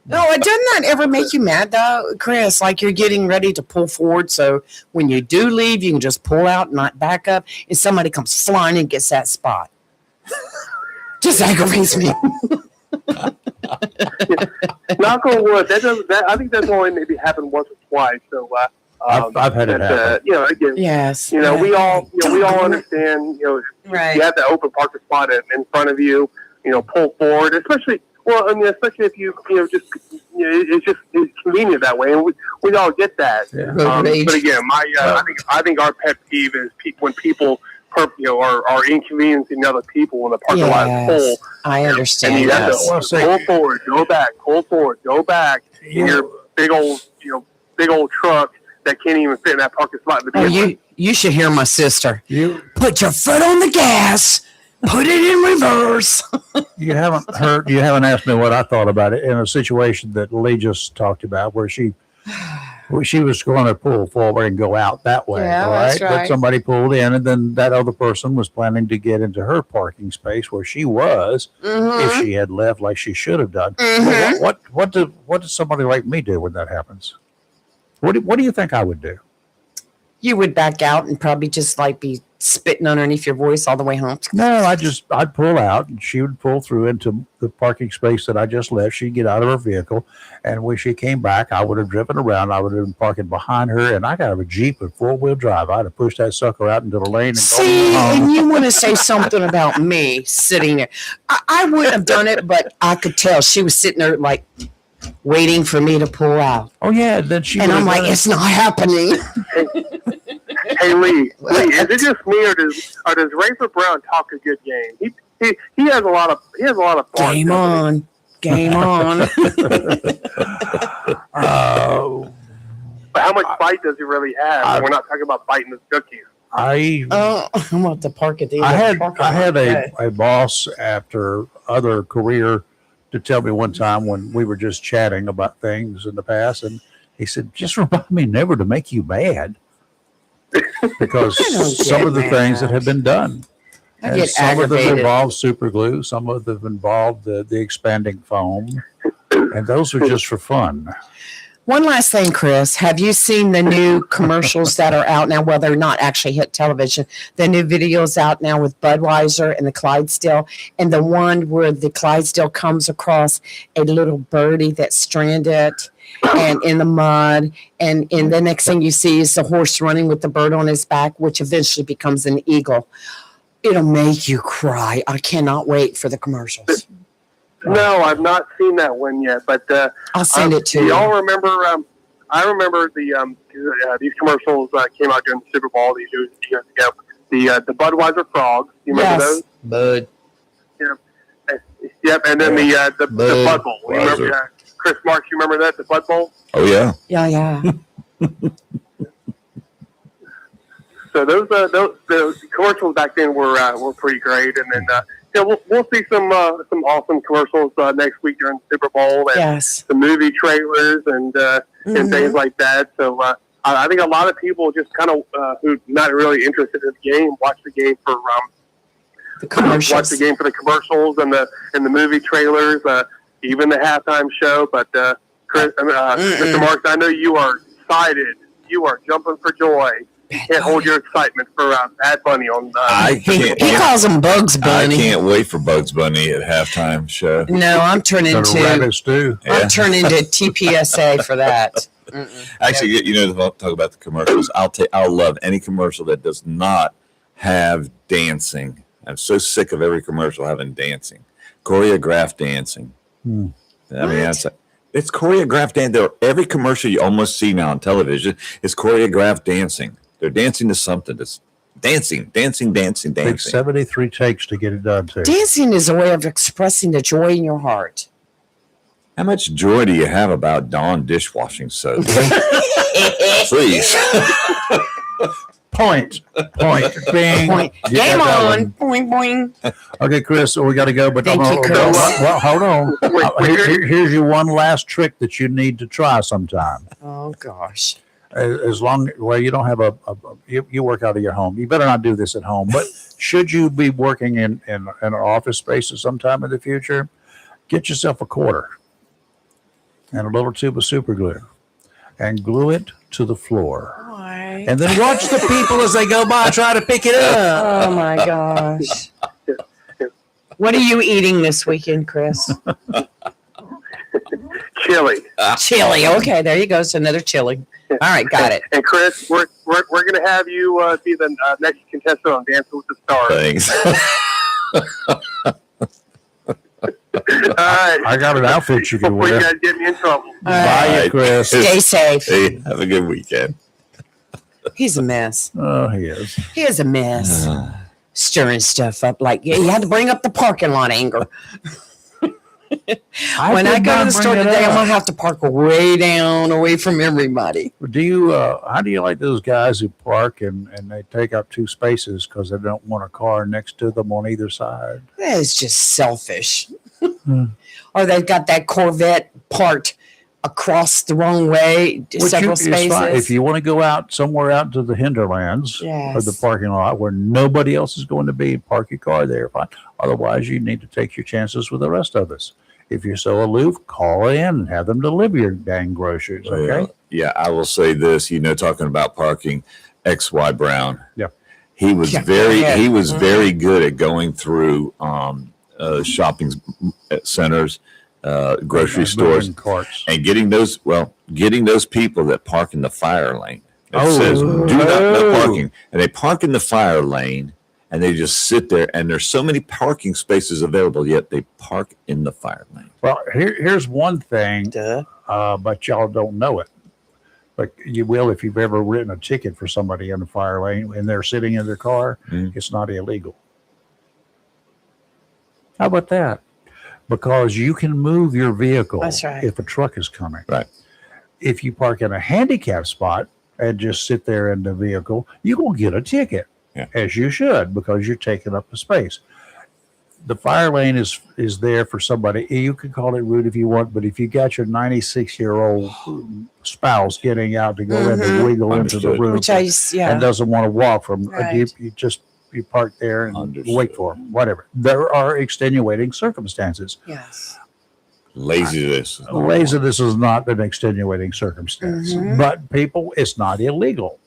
No, doesn't that ever make you mad, though, Chris? Like you're getting ready to pull forward, so when you do leave, you can just pull out and not back up, and somebody comes flying and gets that spot. Just aggravates me. Knock on wood. I think that's only maybe happened once or twice. So I've had it happen. Again, yes. We all understand. Right. You have the open parking spot in front of you. Pull forward, especially. Well, I mean, especially if it's convenient that way, and we all get that. Yeah. But again, I think our pet peeve is when people are inconveniencing other people when the parking lot is full. I understand. And you have to pull forward, go back, pull forward, go back in your big old truck that can't even fit in that parking spot. You should hear my sister. You put your foot on the gas. Put it in reverse. You haven't asked me what I thought about it in a situation that Lee just talked about where she was going to pull forward and go out that way. Yeah, all that's right. But somebody pulled in, and then that other person was planning to get into her parking space where she was if she had left like she should have done. Mm-hmm. What does somebody like me do when that happens? What do you think I would do? You would back out and probably just like be spitting underneath your voice all the way home. No, I'd pull out, and she would pull through into the parking space that I just left. She'd get out of her vehicle, and when she came back, I would have driven around. I would have been parking behind her, and I got a Jeep with 4-wheel drive. I'd have pushed that sucker out into the lane and See, gone home. and you want to say something about me sitting there. I wouldn't have done it, but I could tell she was sitting there like waiting for me to pull out. Oh yeah, then she. And I'm like, it's not happening. Hey Lee, is it just me or does Rayford Brown talk a good game? He has a lot of fun. Game on. But how much bite does he really have? We're not talking about biting his cookies. I'm about to park at the I had a boss after other career to tell me one time when we were just chatting about things in the past, and he said, just remind me never to make you mad. Because some of the things that have been done, and some of them involve super glue, some of them involve the expanding foam, and those are just for fun. One last thing, Chris. Have you seen the new commercials that are out now? Well, they're not actually hit television. The new videos out now with Budweiser and the Clydesdale, and the one where the Clydesdale comes across a little birdie that's stranded and in the mud. And the next thing you see is the horse running with the bird on his back, which eventually becomes an eagle. It'll make you cry. I cannot wait for the commercials. No, I've not seen that one yet, but I'll send it to do you. y'all remember? I remember these commercials came out during the Super Bowl these years ago. The Budweiser frogs. You remember those? Bud. Yep, and then the Bud Bowl. You remember, Chris Marks? You remember that, the Bud Bowl? Oh yeah. Yeah. So the commercials back then were pretty great, and then we'll see some awesome commercials next week during the Super Bowl, and Yes. the movie trailers and things like that. So I think a lot of people just kind of who not really interested in the game watch the game for The commercials. watch the game for the commercials and the movie trailers, even the halftime show. But Chris, Mr. Marks, I know you are excited. You are jumping for joy. You can't hold your excitement for Bad Bunny on. I can't. He calls him Bugs Bunny. I can't wait for Bugs Bunny at halftime show. No, I'm turning Got a to rabbit stew. I'm turning to TPSA for that. Actually, talk about the commercials. I'll love any commercial that does not have dancing. I'm so sick of every commercial having dancing, choreographed dancing. I mean, it's choreographed dance. Every commercial you almost see now on television is choreographed dancing. They're dancing to something. It's dancing. Takes 73 takes to get it done, too. Dancing is a way of expressing the joy in your heart. How much joy do you have about Dawn dishwashing soap? Please. Point. Bing. Point. You Game got that on. one. Boing, boing. Okay, Chris, so we got to go. But Thank you, Chris. Well, hold on. Wait. Here's your one last trick that you need to try sometime. Oh, gosh. As long, well, you don't have you work out of your home. You better not do this at home. But should you be working in an office space at some time in the future, get yourself a quarter and a little tube of super glue and glue it to the floor. Why? And then watch the people as they go by try to pick it up. Oh, my gosh. What are you eating this weekend, Chris? Chili. Chili. Okay, there you go. So another chili. All right, got it. And Chris, we're going to have you be the next contestant on Dancing with the Stars. Thanks. All right. I got an outfit you can Before you wear. guys get me in trouble. Bye, you, Chris. Stay safe. Hey, have a good weekend. He's a mess. Oh, he is. He is a mess. Stirring stuff up like he had to bring up the parking lot anger. When I go to the store today, I'm gonna have to park way down, away from everybody. Do you? How do you like those guys who park and they take up two spaces because they don't want a car next to them on either side? That is just selfish. Or they've got that Corvette parked across the wrong way, several It's fine. spaces. If you want to go out somewhere out to the hinterlands or the Yes. parking lot where nobody else is going to be, park your car there. Fine. Otherwise, you need to take your chances with the rest of us. If you're so aloof, call in and have them deliver your dang groceries. Okay. Yeah, I will say this. Talking about parking, XY Brown. Yeah. He was Yeah. very good at going through shopping centers, grocery stores, Moving carts. and getting those people that park in the fire lane. It Oh. says do not no parking, and they park in the fire lane, and they just sit there. And there's so many parking spaces available, yet they park in the fire lane. Well, here's one thing, Duh. but y'all don't know it. But you will if you've ever written a ticket for somebody in the fire lane and they're sitting in their car. It's not illegal. How about that? Because you can move your vehicle That's right. if a truck is coming. Right. If you park in a handicap spot and just sit there in the vehicle, you're going to get a ticket, as you should, because you're taking up the space. The fire lane is there for somebody. You can call it rude if you want, but if you got your 96-year-old spouse getting out to go in and wiggle into the Understood. room Which and doesn't want to walk from, Right. you park there and Understood. wait for them, whatever. There are extenuating circumstances. Yes. Laziness. Laziness is not an extenuating circumstance, Mhm. but people, it's not illegal.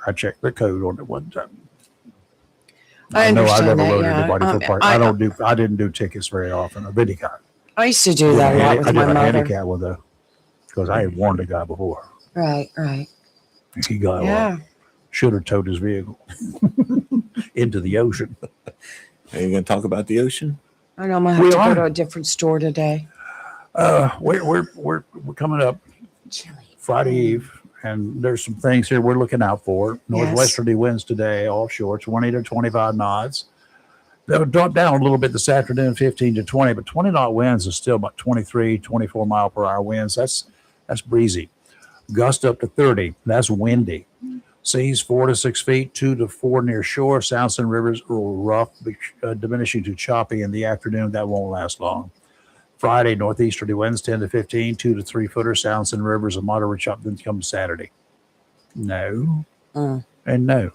I checked the code on it one time. I know I understand never that, wrote yeah. anybody for park. I- I didn't do tickets very often. A video car. I used to do that a lot with I my did a mother. handicap with a, because I had warned a guy before. Right, right. He got Yeah. should have towed his vehicle into the ocean. Are you going to talk about the ocean? I know I'm gonna have We to are. go to a different store today. We're coming up Friday Eve, and there's some things here we're looking out for. Northwesterly winds today, offshore, 20 to 25 knots. They'll drop down a little bit this afternoon, 15 to 20, but 20 knot winds is still about 23, 24 mile per hour winds. That's breezy. Gust up to 30. That's windy. Seas 4 to 6 feet, 2 to 4 near shore. Sounds and rivers are rough, diminishing to choppy in the afternoon. That won't last long. Friday, northeasterly winds 10 to 15, 2 to 3 footer. Sounds and rivers, a moderate chop. Then comes Saturday. No. And no.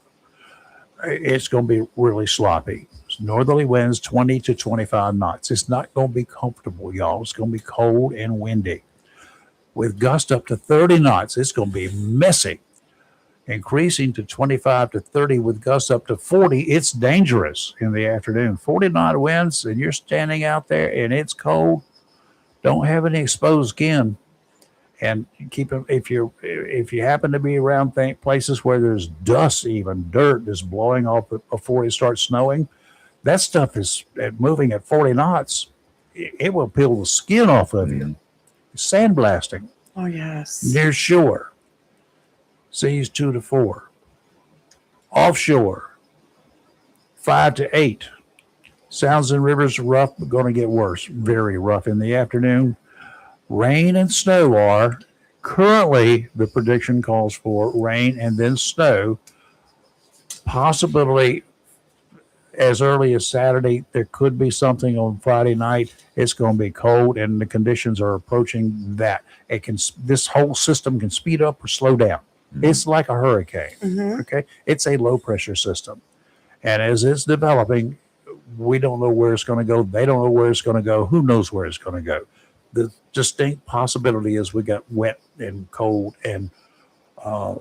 It's going to be really sloppy. Northerly winds 20 to 25 knots. It's not going to be comfortable, y'all. It's going to be cold and windy. With gusts up to 30 knots, it's going to be messy. Increasing to 25 to 30 with gusts up to 40, it's dangerous in the afternoon. 40 knot winds, and you're standing out there and it's cold. Don't have any exposed skin. And keep it, if you happen to be around places where there's dust, even dirt is blowing off before it starts snowing, that stuff is moving at 40 knots. It will peel the skin off of you. Sandblasting. Oh, yes. Near shore, seas 2 to 4. Offshore, 5 to 8. Sounds and rivers rough, but going to get worse. Very rough in the afternoon. Rain and snow are currently, the prediction calls for rain and then snow. Possibly as early as Saturday. There could be something on Friday night. It's going to be cold, and the conditions are approaching that. This whole system can speed up or slow down. It's like a hurricane. Okay, it's a low pressure system, and as it's developing, we don't know where it's going to go. They don't know where it's going to go. Who knows where it's going to go? The distinct possibility is we got wet and cold and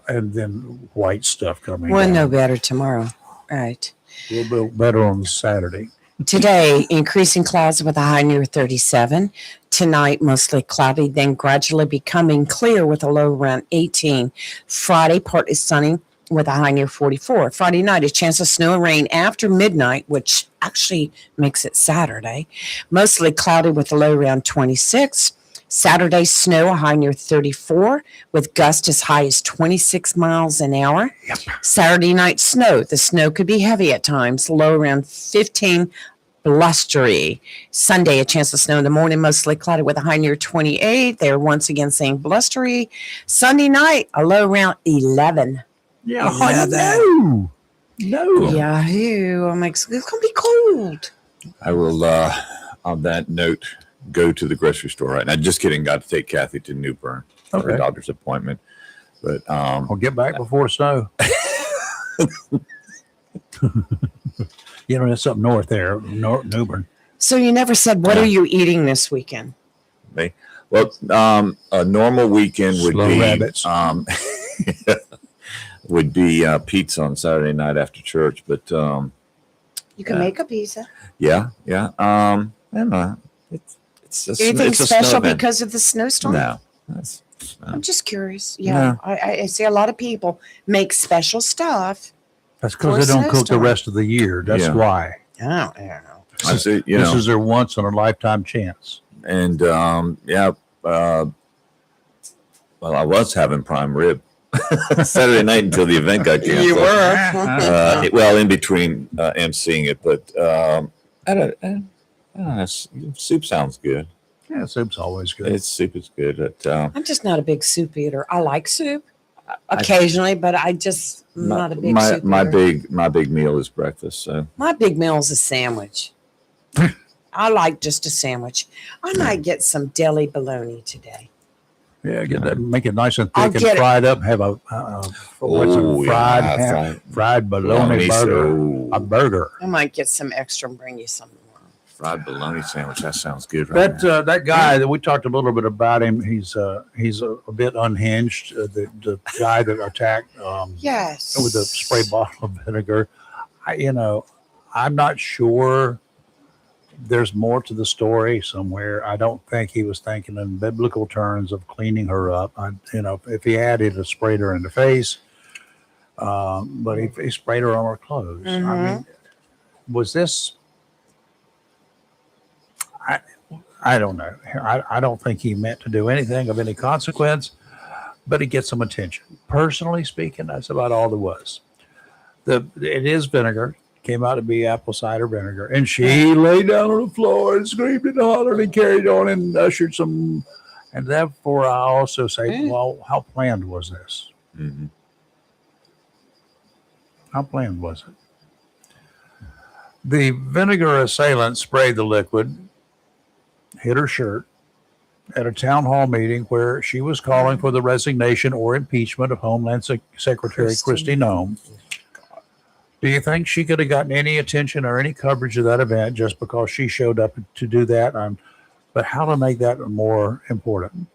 then white stuff coming. We'll down. know better tomorrow. Right. We'll be better on Saturday. Today, increasing clouds with a high near 37. Tonight, mostly cloudy, then gradually becoming clear with a low around 18. Friday, partly sunny with a high near 44. Friday night, a chance of snow and rain after midnight, which actually makes it Saturday. Mostly cloudy with a low around 26. Saturday, snow, a high near 34, with gusts as high as 26 miles an hour. Yep. Saturday night, snow. The snow could be heavy at times, low around 15, blustery. Sunday, a chance of snow in the morning, mostly cloudy with a high near 28. They're once again saying blustery. Sunday night, a low around 11. Yeah, Eleven. no. Yahoo! I'm like, it's going to be cold. I will, on that note, go to the grocery store right now. Just kidding. Got to take Kathy to New Bern for Okay. a doctor's appointment. But I'll get back before snow. That's up north there, New Bern. So you never said, what are you eating this weekend? well, a normal weekend would Slow be rabbits. would be pizza on Saturday night after church. But You can make a pizza. yeah. I don't know. It's Anything it's a special snow event. because of the snowstorm? No. I'm just curious. Yeah, I see a lot of people make special stuff. That's For because they don't cook the snowstorm. rest of the year. That's Yeah. why. I don't know. I see, This is their once in a lifetime chance. and well, I was having prime rib Saturday night until the event got canceled. You were. Well, in between emceeing it, but I don't know. Soup sounds good. Yeah, soup's always good. Soup is good. But, I'm just not a big soup eater. I like soup occasionally, but I just not a big soup eater. my big meal is breakfast. So My big meal is a sandwich. I like just a sandwich. I might get some deli bologna today. Yeah, get that, make it nice and I'll thick get and it. fried up. Have a fried bologna burger. so A burger. I might get some extra and bring you some more. Fried bologna sandwich. That sounds good. Right now. That guy that we talked a little bit about him, he's a bit unhinged. The guy that attacked Yes. with the spray bottle of vinegar. I'm not sure. There's more to the story somewhere. I don't think he was thinking in biblical terms of cleaning her up. If he had, he'd have sprayed her in the face. But he sprayed her on her clothes. Mm-hmm. I mean, was this? I don't know. I don't think he meant to do anything of any consequence, but he gets some attention. Personally speaking, that's about all there was. It is vinegar. Came out to be apple cider vinegar, and she lay down on the floor and screamed and hollered and carried on and ushered some. And therefore, I also say, well, how planned was this? Mm-hmm. How planned was it? The vinegar assailant sprayed the liquid, hit her shirt at a town hall meeting where she was calling for the resignation or impeachment of Homeland Secretary Kristi Noem. Do you think she could have gotten any attention or any coverage of that event just because she showed up to do that? But how to make that more important?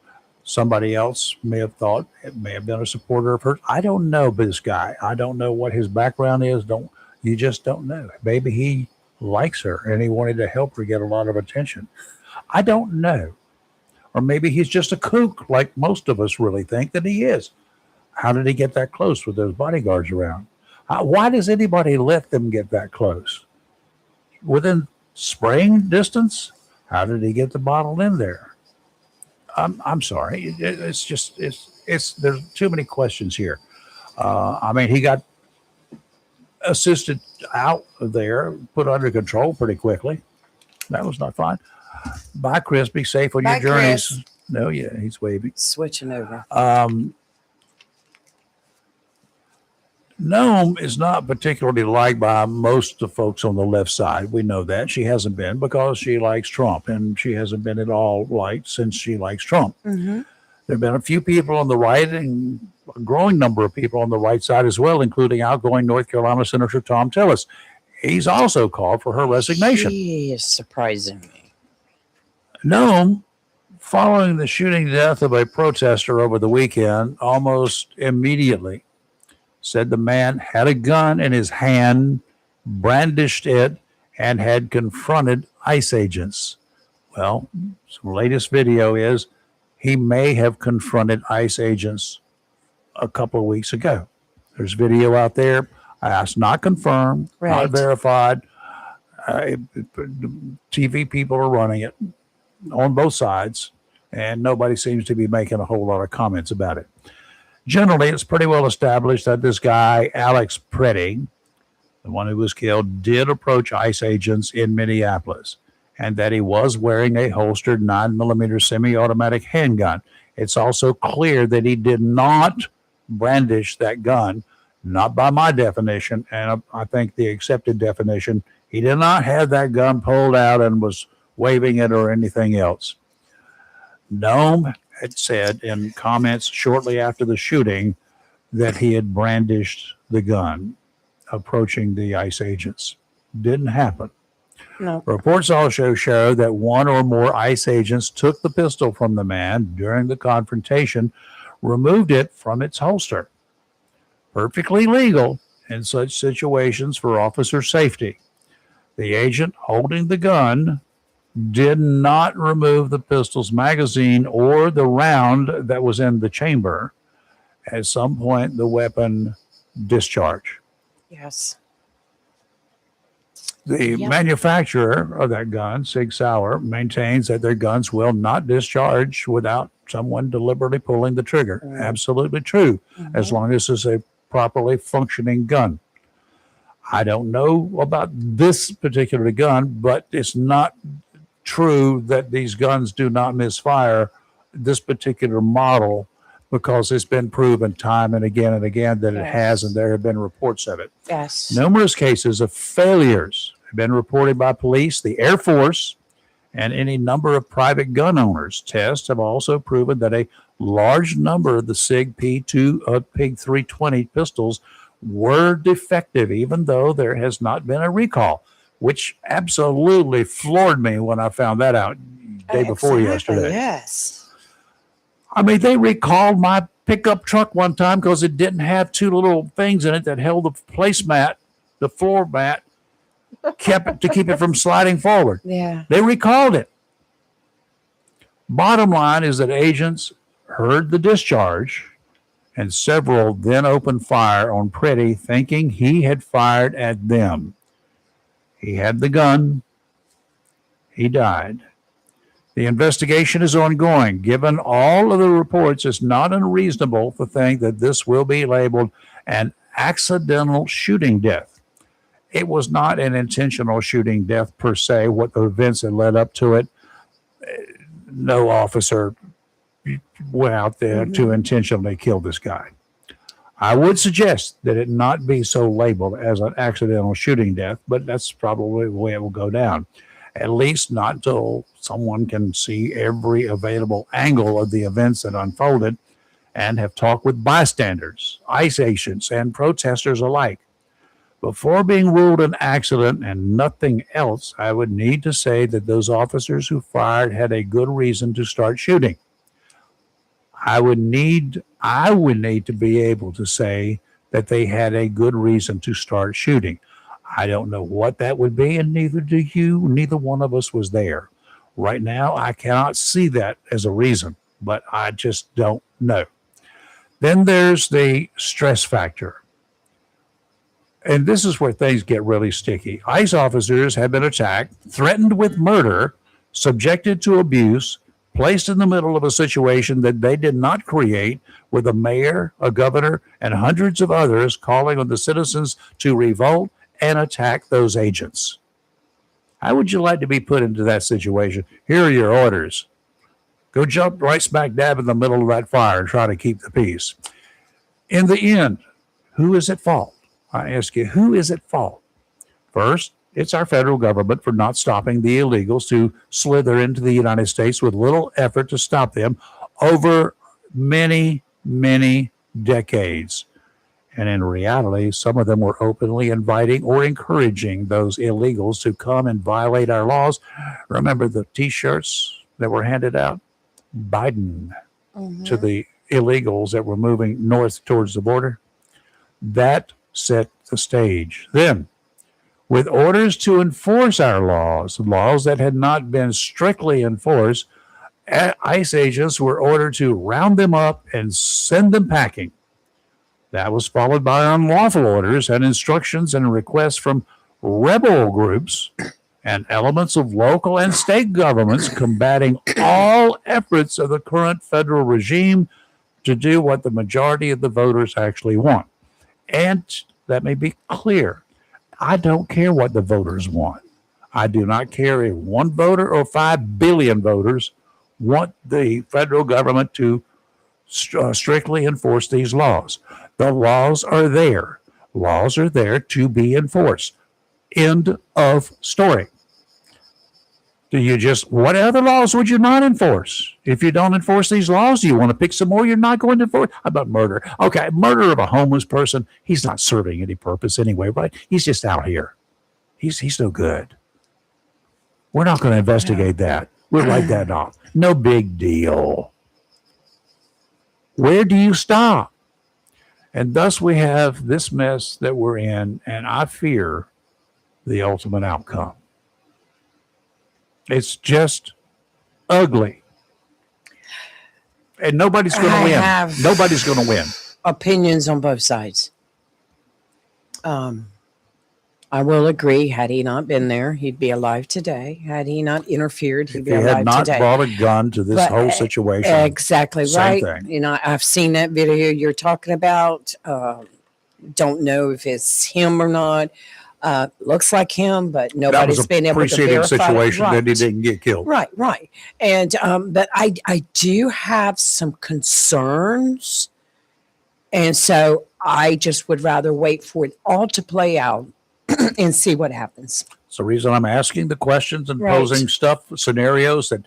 Somebody else may have thought it may have been a supporter of hers. I don't know this guy. I don't know what his background is. You just don't know. Maybe he likes her and he wanted to help her get a lot of attention. I don't know. Or maybe he's just a kook like most of us really think that he is. How did he get that close with those bodyguards around? Why does anybody let them get that close? Within spraying distance? How did he get the bottle in there? I'm sorry. It's there's too many questions here. He got assisted out of there, put under control pretty quickly. That was not fine. Bye, Chris. Be safe on Bye, your journeys. Chris. No, yeah, he's waving. Switching over. Noem is not particularly liked by most of the folks on the left side. We know that. She hasn't been because she likes Trump, and she hasn't been at all liked since she likes Trump. Mm-hmm. There have been a few people on the right and a growing number of people on the right side as well, including outgoing North Carolina Senator Tom Tillis. He's also called for her resignation. He is surprising me. Noem, following the shooting death of a protester over the weekend, almost immediately said the man had a gun in his hand, brandished it, and had confronted ICE agents. Well, some latest video is he may have confronted ICE agents a couple of weeks ago. There's video out there. It's not confirmed, not verified. TV people are running it on both sides, and nobody seems to be making a whole lot of comments about it. Generally, it's pretty well established that this guy, Alex Preddy, the one who was killed, did approach ICE agents in Minneapolis, and that he was wearing a holstered 9mm semi-automatic handgun. It's also clear that he did not brandish that gun, not by my definition, and I think the accepted definition. He did not have that gun pulled out and was waving it or anything else. Noem had said in comments shortly after the shooting that he had brandished the gun approaching the ICE agents. Didn't happen. No. Reports also show that one or more ICE agents took the pistol from the man during the confrontation, removed it from its holster. Perfectly legal in such situations for officer safety. The agent holding the gun did not remove the pistol's magazine or the round that was in the chamber. At some point, the weapon discharged. Yes. The manufacturer of that gun, Sig Sauer, maintains that their guns will not discharge without someone deliberately pulling the trigger. Absolutely true, as long as it's a properly functioning gun. I don't know about this particular gun, but it's not true that these guns do not misfire, this particular model, because it's been proven time and again that it has, and there have been reports of it. Yes. Numerous cases of failures have been reported by police, the Air Force, and any number of private gun owners. Tests have also proven that a large number of the SIG Pig 320 pistols were defective, even though there has not been a recall. which absolutely floored me when I found that out day before yesterday. Yes. I mean, they recalled my pickup truck one time because it didn't have two little things in it that held the placemat, the floor mat, kept it to keep it from sliding forward. Yeah. They recalled it. Bottom line is that agents heard the discharge, and several then opened fire on Pretty, thinking he had fired at them. He had the gun. He died. The investigation is ongoing. Given all of the reports, it's not unreasonable to think that this will be labeled an accidental shooting death. It was not an intentional shooting death per se, what the events that led up to it. No officer went out there to intentionally kill this guy. I would suggest that it not be so labeled as an accidental shooting death, but that's probably the way it will go down. At least not until someone can see every available angle of the events that unfolded and have talked with bystanders, ICE agents, and protesters alike. Before being ruled an accident and nothing else, I would need to say that those officers who fired had a good reason to start shooting. I would need to be able to say that they had a good reason to start shooting. I don't know what that would be, and neither do you. Neither one of us was there. Right now, I cannot see that as a reason, but I just don't know. Then there's the stress factor. And this is where things get really sticky. ICE officers have been attacked, threatened with murder, subjected to abuse, placed in the middle of a situation that they did not create, with a mayor, a governor, and hundreds of others calling on the citizens to revolt and attack those agents. How would you like to be put into that situation? Here are your orders. Go jump right smack dab in the middle of that fire and try to keep the peace. In the end, who is at fault? I ask you, who is at fault? First, it's our federal government for not stopping the illegals to slither into the United States with little effort to stop them over many, many decades. And in reality, some of them were openly inviting or encouraging those illegals to come and violate our laws. Remember the T-shirts that were handed out? Biden to the illegals that were moving north towards the border. That set the stage. Then, with orders to enforce our laws that had not been strictly enforced, ICE agents were ordered to round them up and send them packing. That was followed by unlawful orders and instructions and requests from rebel groups and elements of local and state governments combating all efforts of the current federal regime to do what the majority of the voters actually want. And let me be clear, I don't care what the voters want. I do not care if one voter or 5 billion voters want the federal government to strictly enforce these laws. The laws are there. Laws are there to be enforced. End of story. What other laws would you not enforce? If you don't enforce these laws, do you want to pick some more you're not going to enforce? How about murder? Okay, murder of a homeless person, he's not serving any purpose anyway, right? He's just out here. He's no good. We're not going to investigate that. We'll write that off. No big deal. Where do you stop? And thus we have this mess that we're in, and I fear the ultimate outcome. It's just ugly. And nobody's going to win. Nobody's going to win. Opinions on both sides. I will agree, had he not been there, he'd be alive today. Had he not interfered, he'd be alive today. If he had not brought a gun to this whole situation. Exactly right. Thing. You know, I've seen that video you're talking about. Don't know if it's him or not. Looks like him, but nobody's been able to verify. Situation that he didn't get killed. Right. And but I do have some concerns, and so I just would rather wait for it all to play out and see what happens. It's the reason I'm asking the questions and posing scenarios that,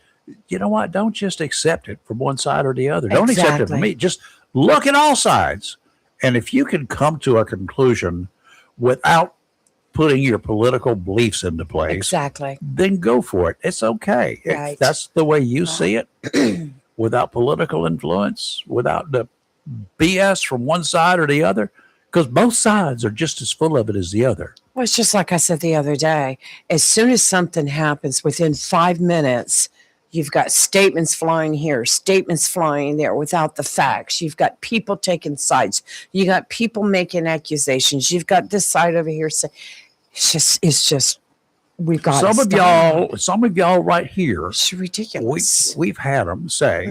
you know what, don't just accept it from one side or the other. Don't accept it from me. Just look at all sides. And if you can come to a conclusion without putting your political beliefs into place, Exactly. then go for it. It's okay. Right. If that's the way you see it, without political influence, without the BS from one side or the other, because both sides are just as full of it as the other. Well, it's just like I said the other day. As soon as something happens, within 5 minutes, you've got statements flying here, statements flying there without the facts. You've got people taking sides. You got people making accusations. You've got this side over here saying, it's just, we've got some of y'all right here. It's ridiculous. We've had them say,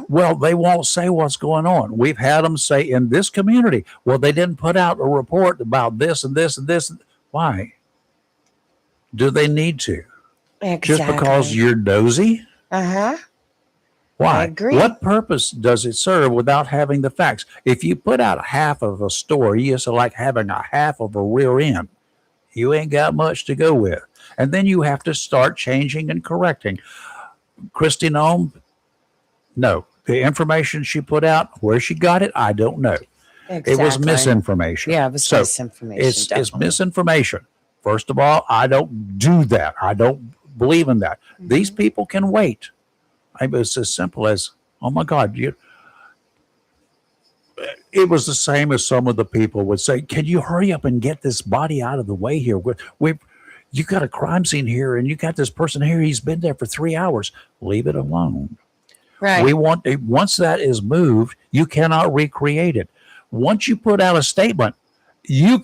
well, they won't say what's going on. We've had them say in this community, well, they didn't put out a report about this and this and this. Why? Do they need to? Exactly. Just because you're nosy? Uh-huh. Why? I agree. What purpose does it serve without having the facts? If you put out half of a story, it's like having a half of a rear end. You ain't got much to go with. And then you have to start changing and correcting. Christy Nome, no. The information she put out, where she got it, I don't know. Exactly. It was misinformation. Yeah, it was misinformation. It's misinformation. First of all, I don't do that. I don't believe in that. These people can wait. It's as simple as, oh my God, it was the same as some of the people would say, can you hurry up and get this body out of the way here? You got a crime scene here and you got this person here. He's been there for 3 hours. Leave it alone. Right. Once that is moved, you cannot recreate it. Once you put out a statement, you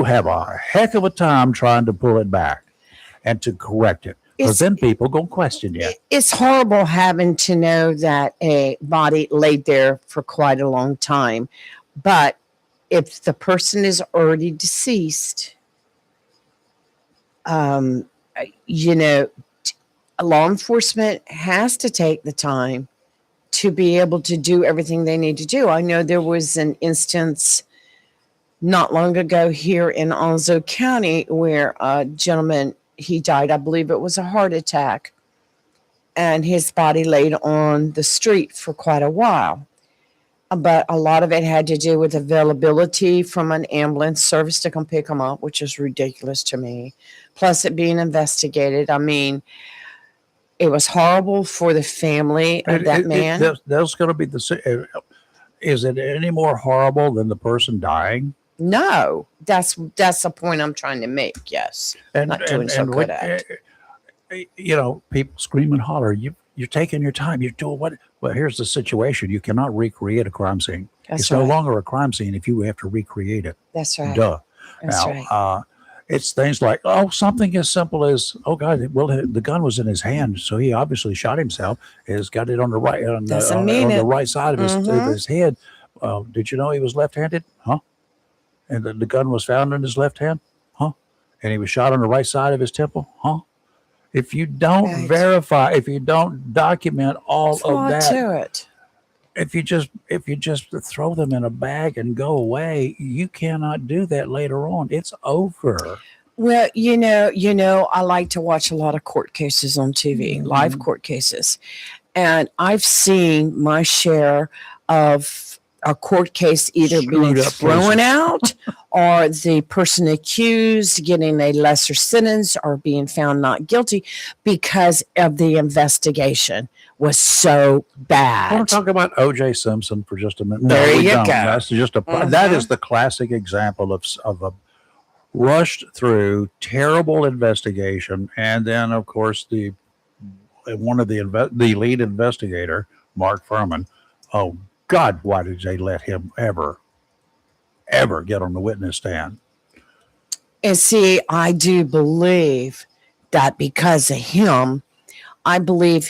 have a heck of a time trying to pull it back and to correct it. Because then people go question you. It's horrible having to know that a body laid there for quite a long time. But if the person is already deceased, law enforcement has to take the time to be able to do everything they need to do. I know there was an instance not long ago here in Alonzo County where a gentleman, he died. I believe it was a heart attack, and his body laid on the street for quite a while. But a lot of it had to do with availability from an ambulance service to come pick him up, which is ridiculous to me. Plus it being investigated. I mean, it was horrible for the family of that man. That's going to be is it any more horrible than the person dying? No, that's the point I'm trying to make. Yes, not doing so good at. People scream and holler. You're taking your time. You're doing what? Well, here's the situation. You cannot recreate a crime scene. It's no longer a crime scene if you have to recreate it. That's right. Duh. That's right. It's things like, something as simple as, oh God, well, the gun was in his hand, so he obviously shot himself. He's got it on the right on the right side of his head. Did you know he was left-handed? Huh? And the gun was found in his left hand? Huh? And he was shot on the right side of his temple? Huh? If you don't verify, if you don't document all of that, if you just throw them in a bag and go away, you cannot do that later on. It's over. Well, I like to watch a lot of court cases on TV, live court cases. And I've seen my share of a court case either being thrown out or the person accused getting a lesser sentence or being found not guilty because of the investigation was so bad. I want to talk about O.J. Simpson for just a minute. No, there you go. That's just that is the classic example of a rushed through terrible investigation, and then of course the lead investigator, Mark Furman. Oh God, why did they let him ever get on the witness stand? And see, I do believe that because of him, I believe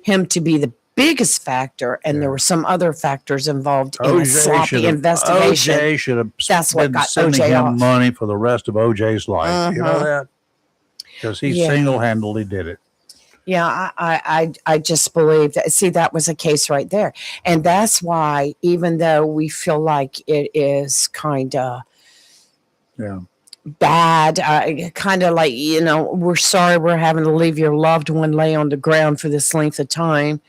him to be the biggest factor, and there were some other factors involved in a sloppy investigation. OJ should have That's what got sending OJ him off. money for the rest of OJ's life. You know that? Because he single-handedly did it. Yeah, I just believe that. See, that was a case right there. And that's why, even though we feel like it is kind of bad, kind of like, we're sorry we're having to leave your loved one lay on the ground for this length of time.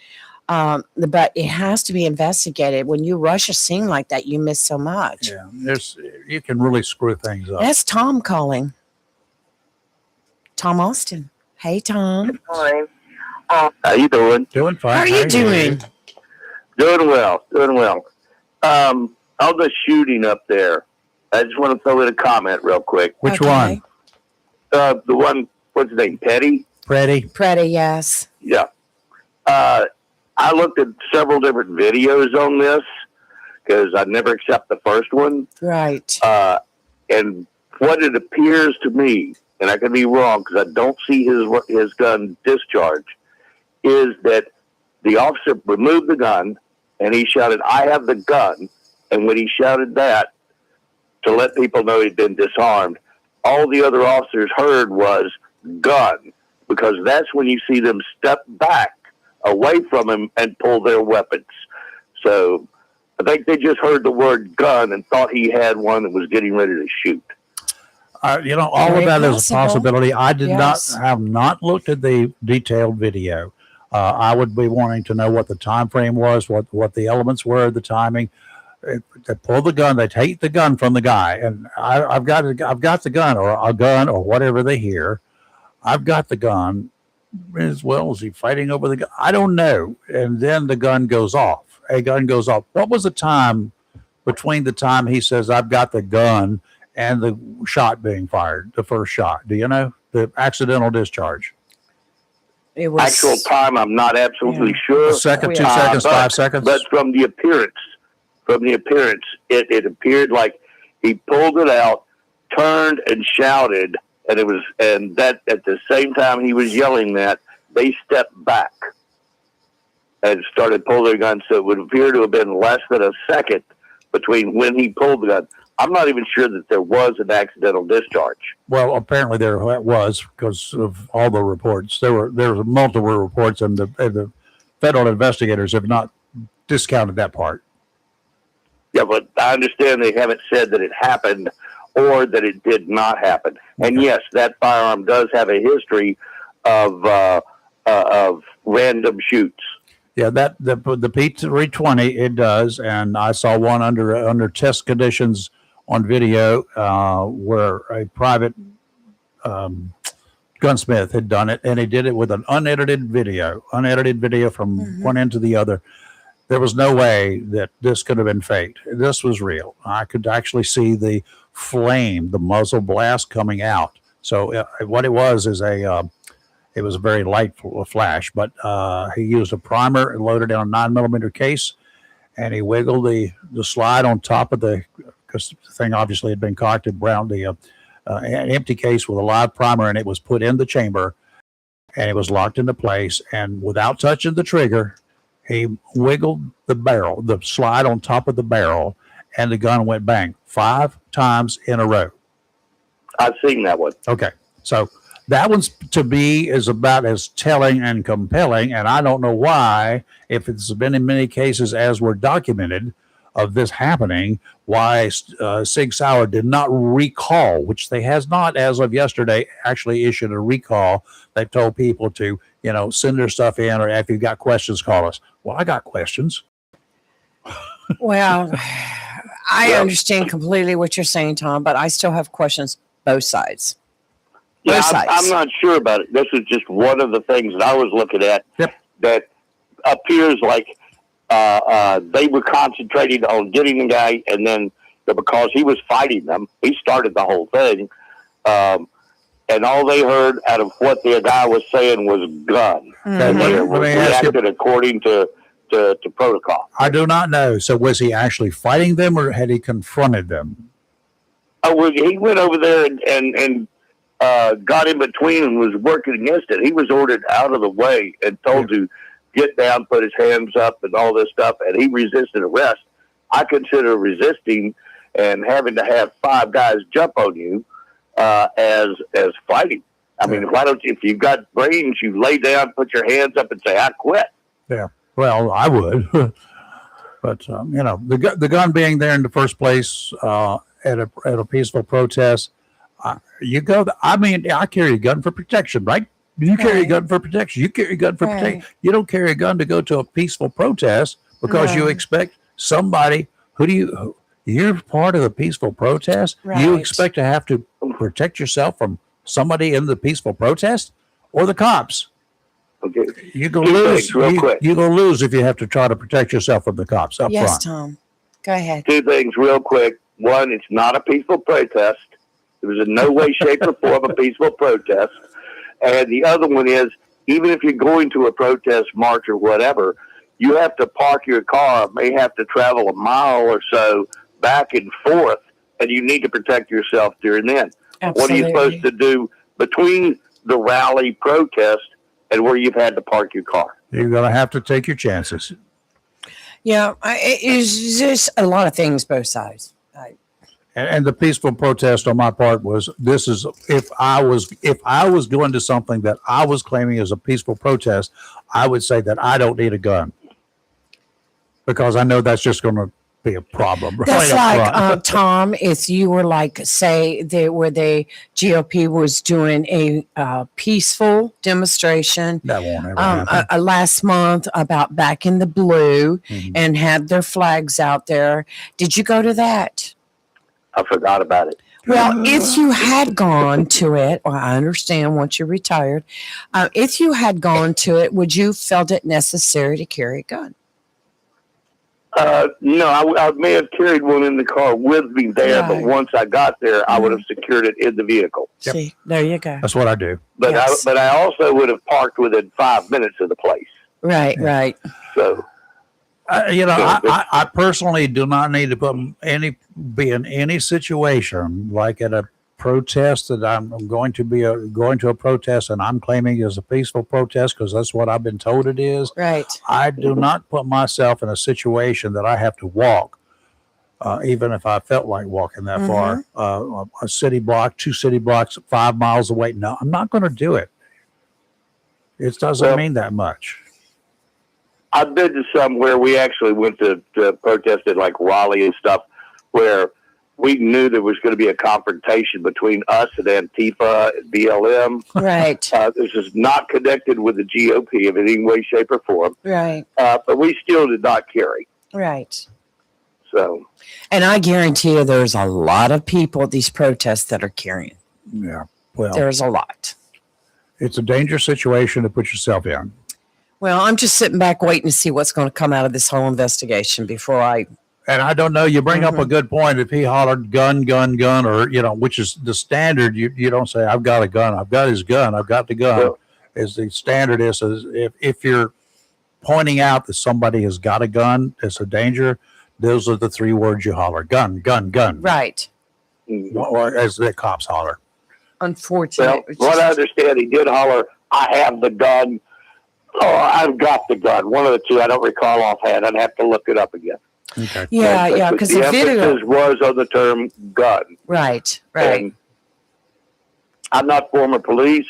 But it has to be investigated. When you rush a scene like that, you miss so much. Yeah, you can really screw things up. That's Tom calling. Tom Austin. Hey, Tom. Fine. How you doing? Doing fine. How are you doing? Doing well. Doing well. On the shooting up there, I just want to throw in a comment real quick. Which Okay. one? The one, what's his name? Petty? Freddie? Pretty, yes. Yeah. I looked at several different videos on this because I never accept the first one. Right. And what it appears to me, and I could be wrong because I don't see his gun discharge, is that the officer removed the gun and he shouted, "I have the gun." And when he shouted that to let people know he'd been disarmed, all the other officers heard was gun, because that's when you see them step back away from him and pull their weapons. So I think they just heard the word gun and thought he had one and was getting ready to shoot. You know, all Very of that is a possible. possibility. I did Yes. not have not looked at the detailed video. I would be wanting to know what the time frame was, what the elements were, the timing. They pull the gun, they take the gun from the guy, and I've got the gun or a gun or whatever they hear. I've got the gun. As well, is he fighting over the gun? I don't know. And then the gun goes off. A gun goes off. What was the time between the time he says, "I've got the gun," and the shot being fired, the first shot? Do you know the accidental discharge? It was Actual time, I'm not absolutely sure. A second, 2 Yeah. seconds, but- 5 seconds? But from the appearance, it appeared like he pulled it out, turned and shouted, and that at the same time he was yelling that, they stepped back and started pulling their gun. So it would appear to have been less than a second between when he pulled the gun. I'm not even sure that there was an accidental discharge. Well, apparently there was, because of all the reports. There were multiple reports, and the federal investigators have not discounted that part. Yeah, but I understand they haven't said that it happened or that it did not happen. And yes, that firearm does have a history of random shoots. Yeah, the P320 it does, and I saw one under test conditions on video where a private gunsmith had done it, and he did it with an unedited video from one end to the other. There was no way that this could have been faked. This was real. I could actually see the flame, the muzzle blast coming out. So what it was is it was a very light flash, but he used a primer and loaded it on a 9mm case, and he wiggled the slide on top of because the thing obviously had been cocked around an empty case with a live primer, and it was put in the chamber, and it was locked into place. And without touching the trigger, he wiggled the slide on top of the barrel, and the gun went bang 5 times in a row. I've seen that one. Okay. So that one's to be is about as telling and compelling. And I don't know why, if it's been in many cases as were documented of this happening, why Sig Sauer did not recall, which they has not as of yesterday actually issued a recall. They've told people to, send their stuff in, or if you've got questions, call us. Well, I got questions. Well, I understand completely what you're saying, Tom, but I still have questions both sides. Yeah, Both sides. I'm not sure about it. This is just one of the things that I was looking at that appears like they were concentrating on getting the guy, and then because he was fighting them, he started the whole thing. And all they heard out of what the guy was saying was gun. And they reacted according to protocol. I do not know. So was he actually fighting them, or had he confronted them? Oh, well, he went over there and got in between and was working against it. He was ordered out of the way and told to get down, put his hands up, and all this stuff, and he resisted arrest. I consider resisting and having to have 5 guys jump on you as fighting. I mean, why don't you, if you've got brains, you lay down, put your hands up, and say, "I quit." Yeah. Well, I would, but the gun being there in the first place at a peaceful protest, you go. I carry a gun for protection, right? You carry a gun for protection. You carry a gun for protection. You don't carry a gun to go to a peaceful protest because you expect somebody. You're part of the peaceful protest. You expect to have to protect yourself from somebody in the peaceful protest or the cops. Okay. You can Two lose. things real quick. You gonna lose if you have to try to protect yourself from the cops up Yes, front. Tom. Go ahead. Two things real quick. One, it's not a peaceful protest. It was in no way, shape, or form a peaceful protest. And the other one is, even if you're going to a protest march or whatever, you have to park your car, may have to travel a mile or so back and forth, and you need to protect yourself during then. Absolutely. What are you supposed to do between the rally protest and where you've had to park your car? You're gonna have to take your chances. Yeah, it's just a lot of things, both sides. And the peaceful protest on my part was, this is, if I was going to something that I was claiming as a peaceful protest, I would say that I don't need a gun, because I know that's just going to be a problem. That's right up like, front. Tom, if you were like, say, where the GOP was doing a peaceful demonstration That won't ever happen. last month about back in the blue Mhm. and had their flags out there. Did you go to that? I forgot about it. Well, if you had gone to it, well, I understand once you're retired, if you had gone to it, would you felt it necessary to carry a gun? No, I may have carried one in the car with me there, but Right. once I got there, I would have secured it in the vehicle. Yep. See, there you go. That's what I do. But Yes. I also would have parked within 5 minutes of the place. Right, right. So I personally do not need to be in any situation like at a protest that I'm going to be going to a protest and I'm claiming is a peaceful protest because that's what I've been told it is. Right. I do not put myself in a situation that I have to walk, even if I felt like walking that far, a city block, 2 city blocks, 5 miles away. No, I'm not going to do it. It doesn't mean that much. I've been to some where we actually went to protest at like Raleigh and stuff, where we knew there was going to be a confrontation between us and Antifa and BLM. Right. This is not connected with the GOP in any way, shape, or form. Right. But we still did not carry. Right. So, And I guarantee you there's a lot of people at these protests that are carrying. Yeah. Well, There's a lot. it's a dangerous situation to put yourself in. Well, I'm just sitting back waiting to see what's going to come out of this whole investigation before I. And I don't know, you bring up a good point. If he hollered gun, gun, gun, or, which is the standard, you don't say, I've got a gun. I've got his gun. I've got the gun. Well, As the standard is if you're pointing out that somebody has got a gun, it's a danger. Those are the 3 words you holler: gun, gun, gun. Right. Or as the cops holler. Unfortunately. well, what I understand, he did holler, I have the gun. Oh, I've got the gun. One of the two. I don't recall offhand. I'd have to look it up again. Okay. Yeah, But yeah, because the the video. emphasis was on the term gun. Right, right. And I'm not former police.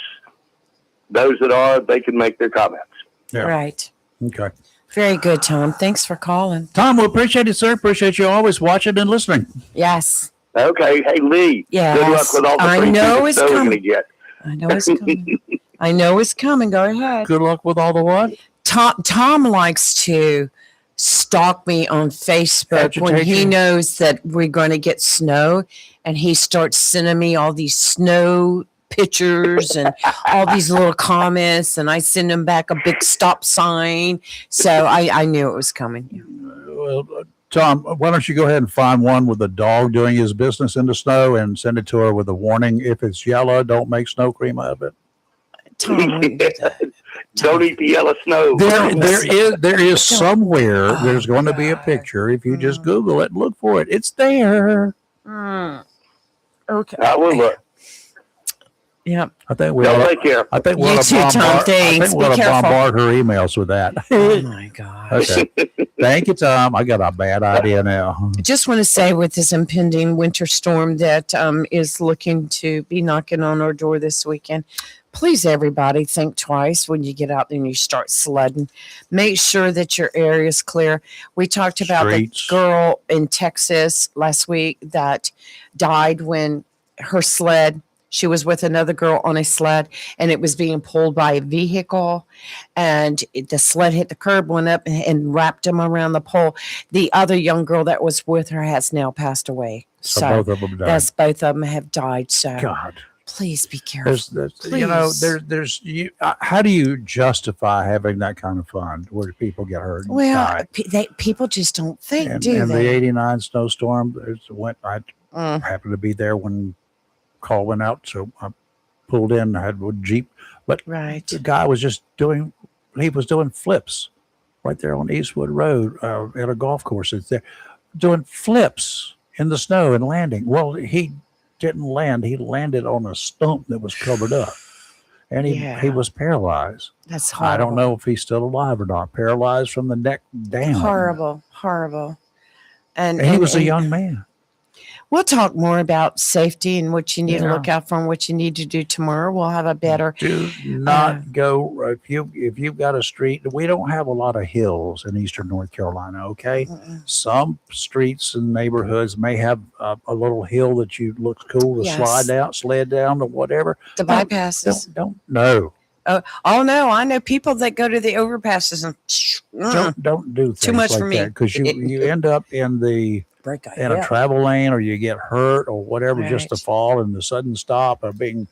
Those that are, they can make their comments. Yeah. Right. Okay. Very good, Tom. Thanks for calling. Tom, we appreciate it, sir. Appreciate you always watching and listening. Yes. Okay. Hey, Lee. Yes. Good luck with all the I free know tickets it's that we're coming. going to get. I know it's coming. I know it's coming. Go ahead. Good luck with all the what? Tom likes to stalk me on Facebook when Agitate he you. knows that we're going to get snow, and he starts sending me all these snow pictures and all these little comments, and I send him back a big stop sign. So I knew it was coming. Well, Tom, why don't you go ahead and find one with a dog doing his business in the snow and send it to her with a warning. If it's yellow, don't make snow cream out of it. Tom, wouldn't do that. Don't eat the yellow snow. There is somewhere there's going to be a picture. If you just Google it, look for it. It's there. Okay. I will look. Yep. I think we Y'all ought take care. I think we You ought to too, Tom. bombard, I Thanks. think we ought Be to careful. bombard her emails with that. Oh my God. Okay. Thank you, Tom. I got a bad idea now. I just want to say with this impending winter storm that is looking to be knocking on our door this weekend, please, everybody, think twice when you get out there and you start sledding. Make sure that your area is clear. We talked about Streets. the girl in Texas last week that died when her sled, she was with another girl on a sled, and it was being pulled by a vehicle, and the sled hit the curb, went up and wrapped him around the pole. The other young girl that was with her has now passed away. So So both of them died. that's both of them have died. So God. Please be careful. There's how do you justify having that kind of fun where people get hurt? And Well, die? people just don't think, And do the they? '89 snowstorm, I happened to be there when call went out, so I pulled in. I had a Jeep, but Right. the guy was just doing flips right there on Eastwood Road at a golf course. It's there, doing flips in the snow and landing. Well, he didn't land. He landed on a stump that was covered up, and he was paralyzed. That's horrible. I don't know if he's still alive or not. Paralyzed from the neck down. Horrible. And he was a young man. We'll talk more about safety and what you need to Yeah. look out for and what you need to do tomorrow. We'll have a better. Do not go if you've got a street. We don't have a lot of hills in eastern North Carolina. Okay, some streets and neighborhoods may have a little hill that you looks cool to sled down or whatever. The bypasses. Don't no. Oh no, I know people that go to the overpasses and Don't do things Too much like for me. that because you end up in a travel lane or you get hurt or whatever just to Right. fall and the sudden stop of being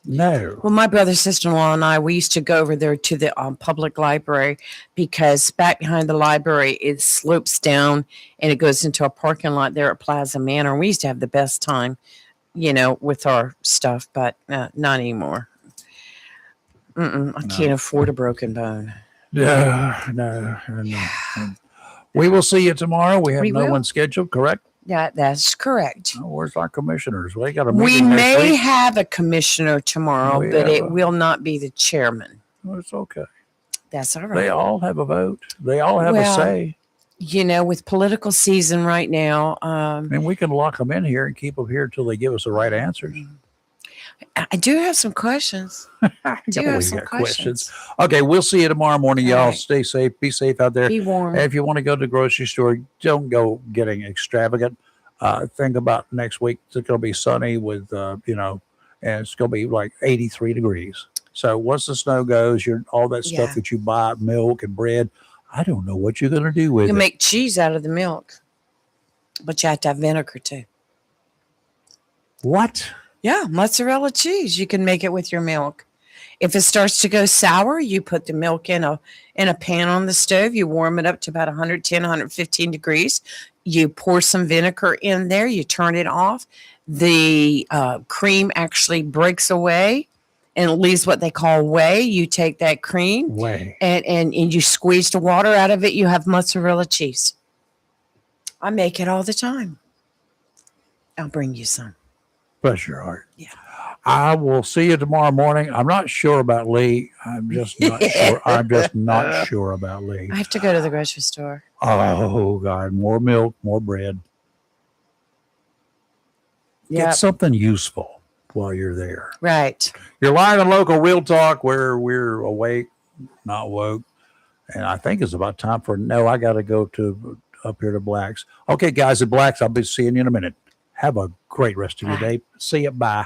no. Well, my brother, sister-in-law, and I, we used to go over there to the public library because back behind the library, it slopes down and it goes into a parking lot there at Plaza Manor. We used to have the best time, with our stuff, but not anymore. I can't afford a broken bone. No. We will see you tomorrow. We have We no will. one scheduled, correct? That's correct. Oh, where's our commissioners? We got a We meeting next may week. have a commissioner tomorrow, We but have it will not be the chairman. Well, it's okay. That's all They right. all have a vote. They all have a Well, say. With political season right now, And we can lock them in here and keep them here until they give us the right answers. I do have some questions. Do You have always some got questions. Okay, we'll see you tomorrow morning, All y'all. right. Stay safe. Be safe out there. Be warm. And if you want to go to the grocery store, don't go getting extravagant. Think about next week. It's going to be sunny with, and it's going to be like 83 degrees. So once the snow goes, all that stuff Yeah. that you buy, milk and bread, I don't know what you're going to do You with can it. make cheese out of the milk, but you have to have vinegar too. What? Yeah, mozzarella cheese. You can make it with your milk. If it starts to go sour, you put the milk in a pan on the stove. You warm it up to about 110, 115 degrees. You pour some vinegar in there. You turn it off. The cream actually breaks away and it leaves what they call whey. You take that cream Way. and you squeeze the water out of it. You have mozzarella cheese. I make it all the time. I'll bring you some. Bless your heart. Yeah. I will see you tomorrow morning. I'm not sure about Lee. I'm just not sure. I'm just not sure about Lee. I have to go to the grocery store. Oh God, more milk, more bread. Yep. Get something useful while you're there. Right. You're live on Local Real Talk where we're awake, not woke. And I think it's about time for I got to go up here to Blacks. Okay, guys at Blacks, I'll be seeing you in a minute. Have a great rest of your day. See you. Bye.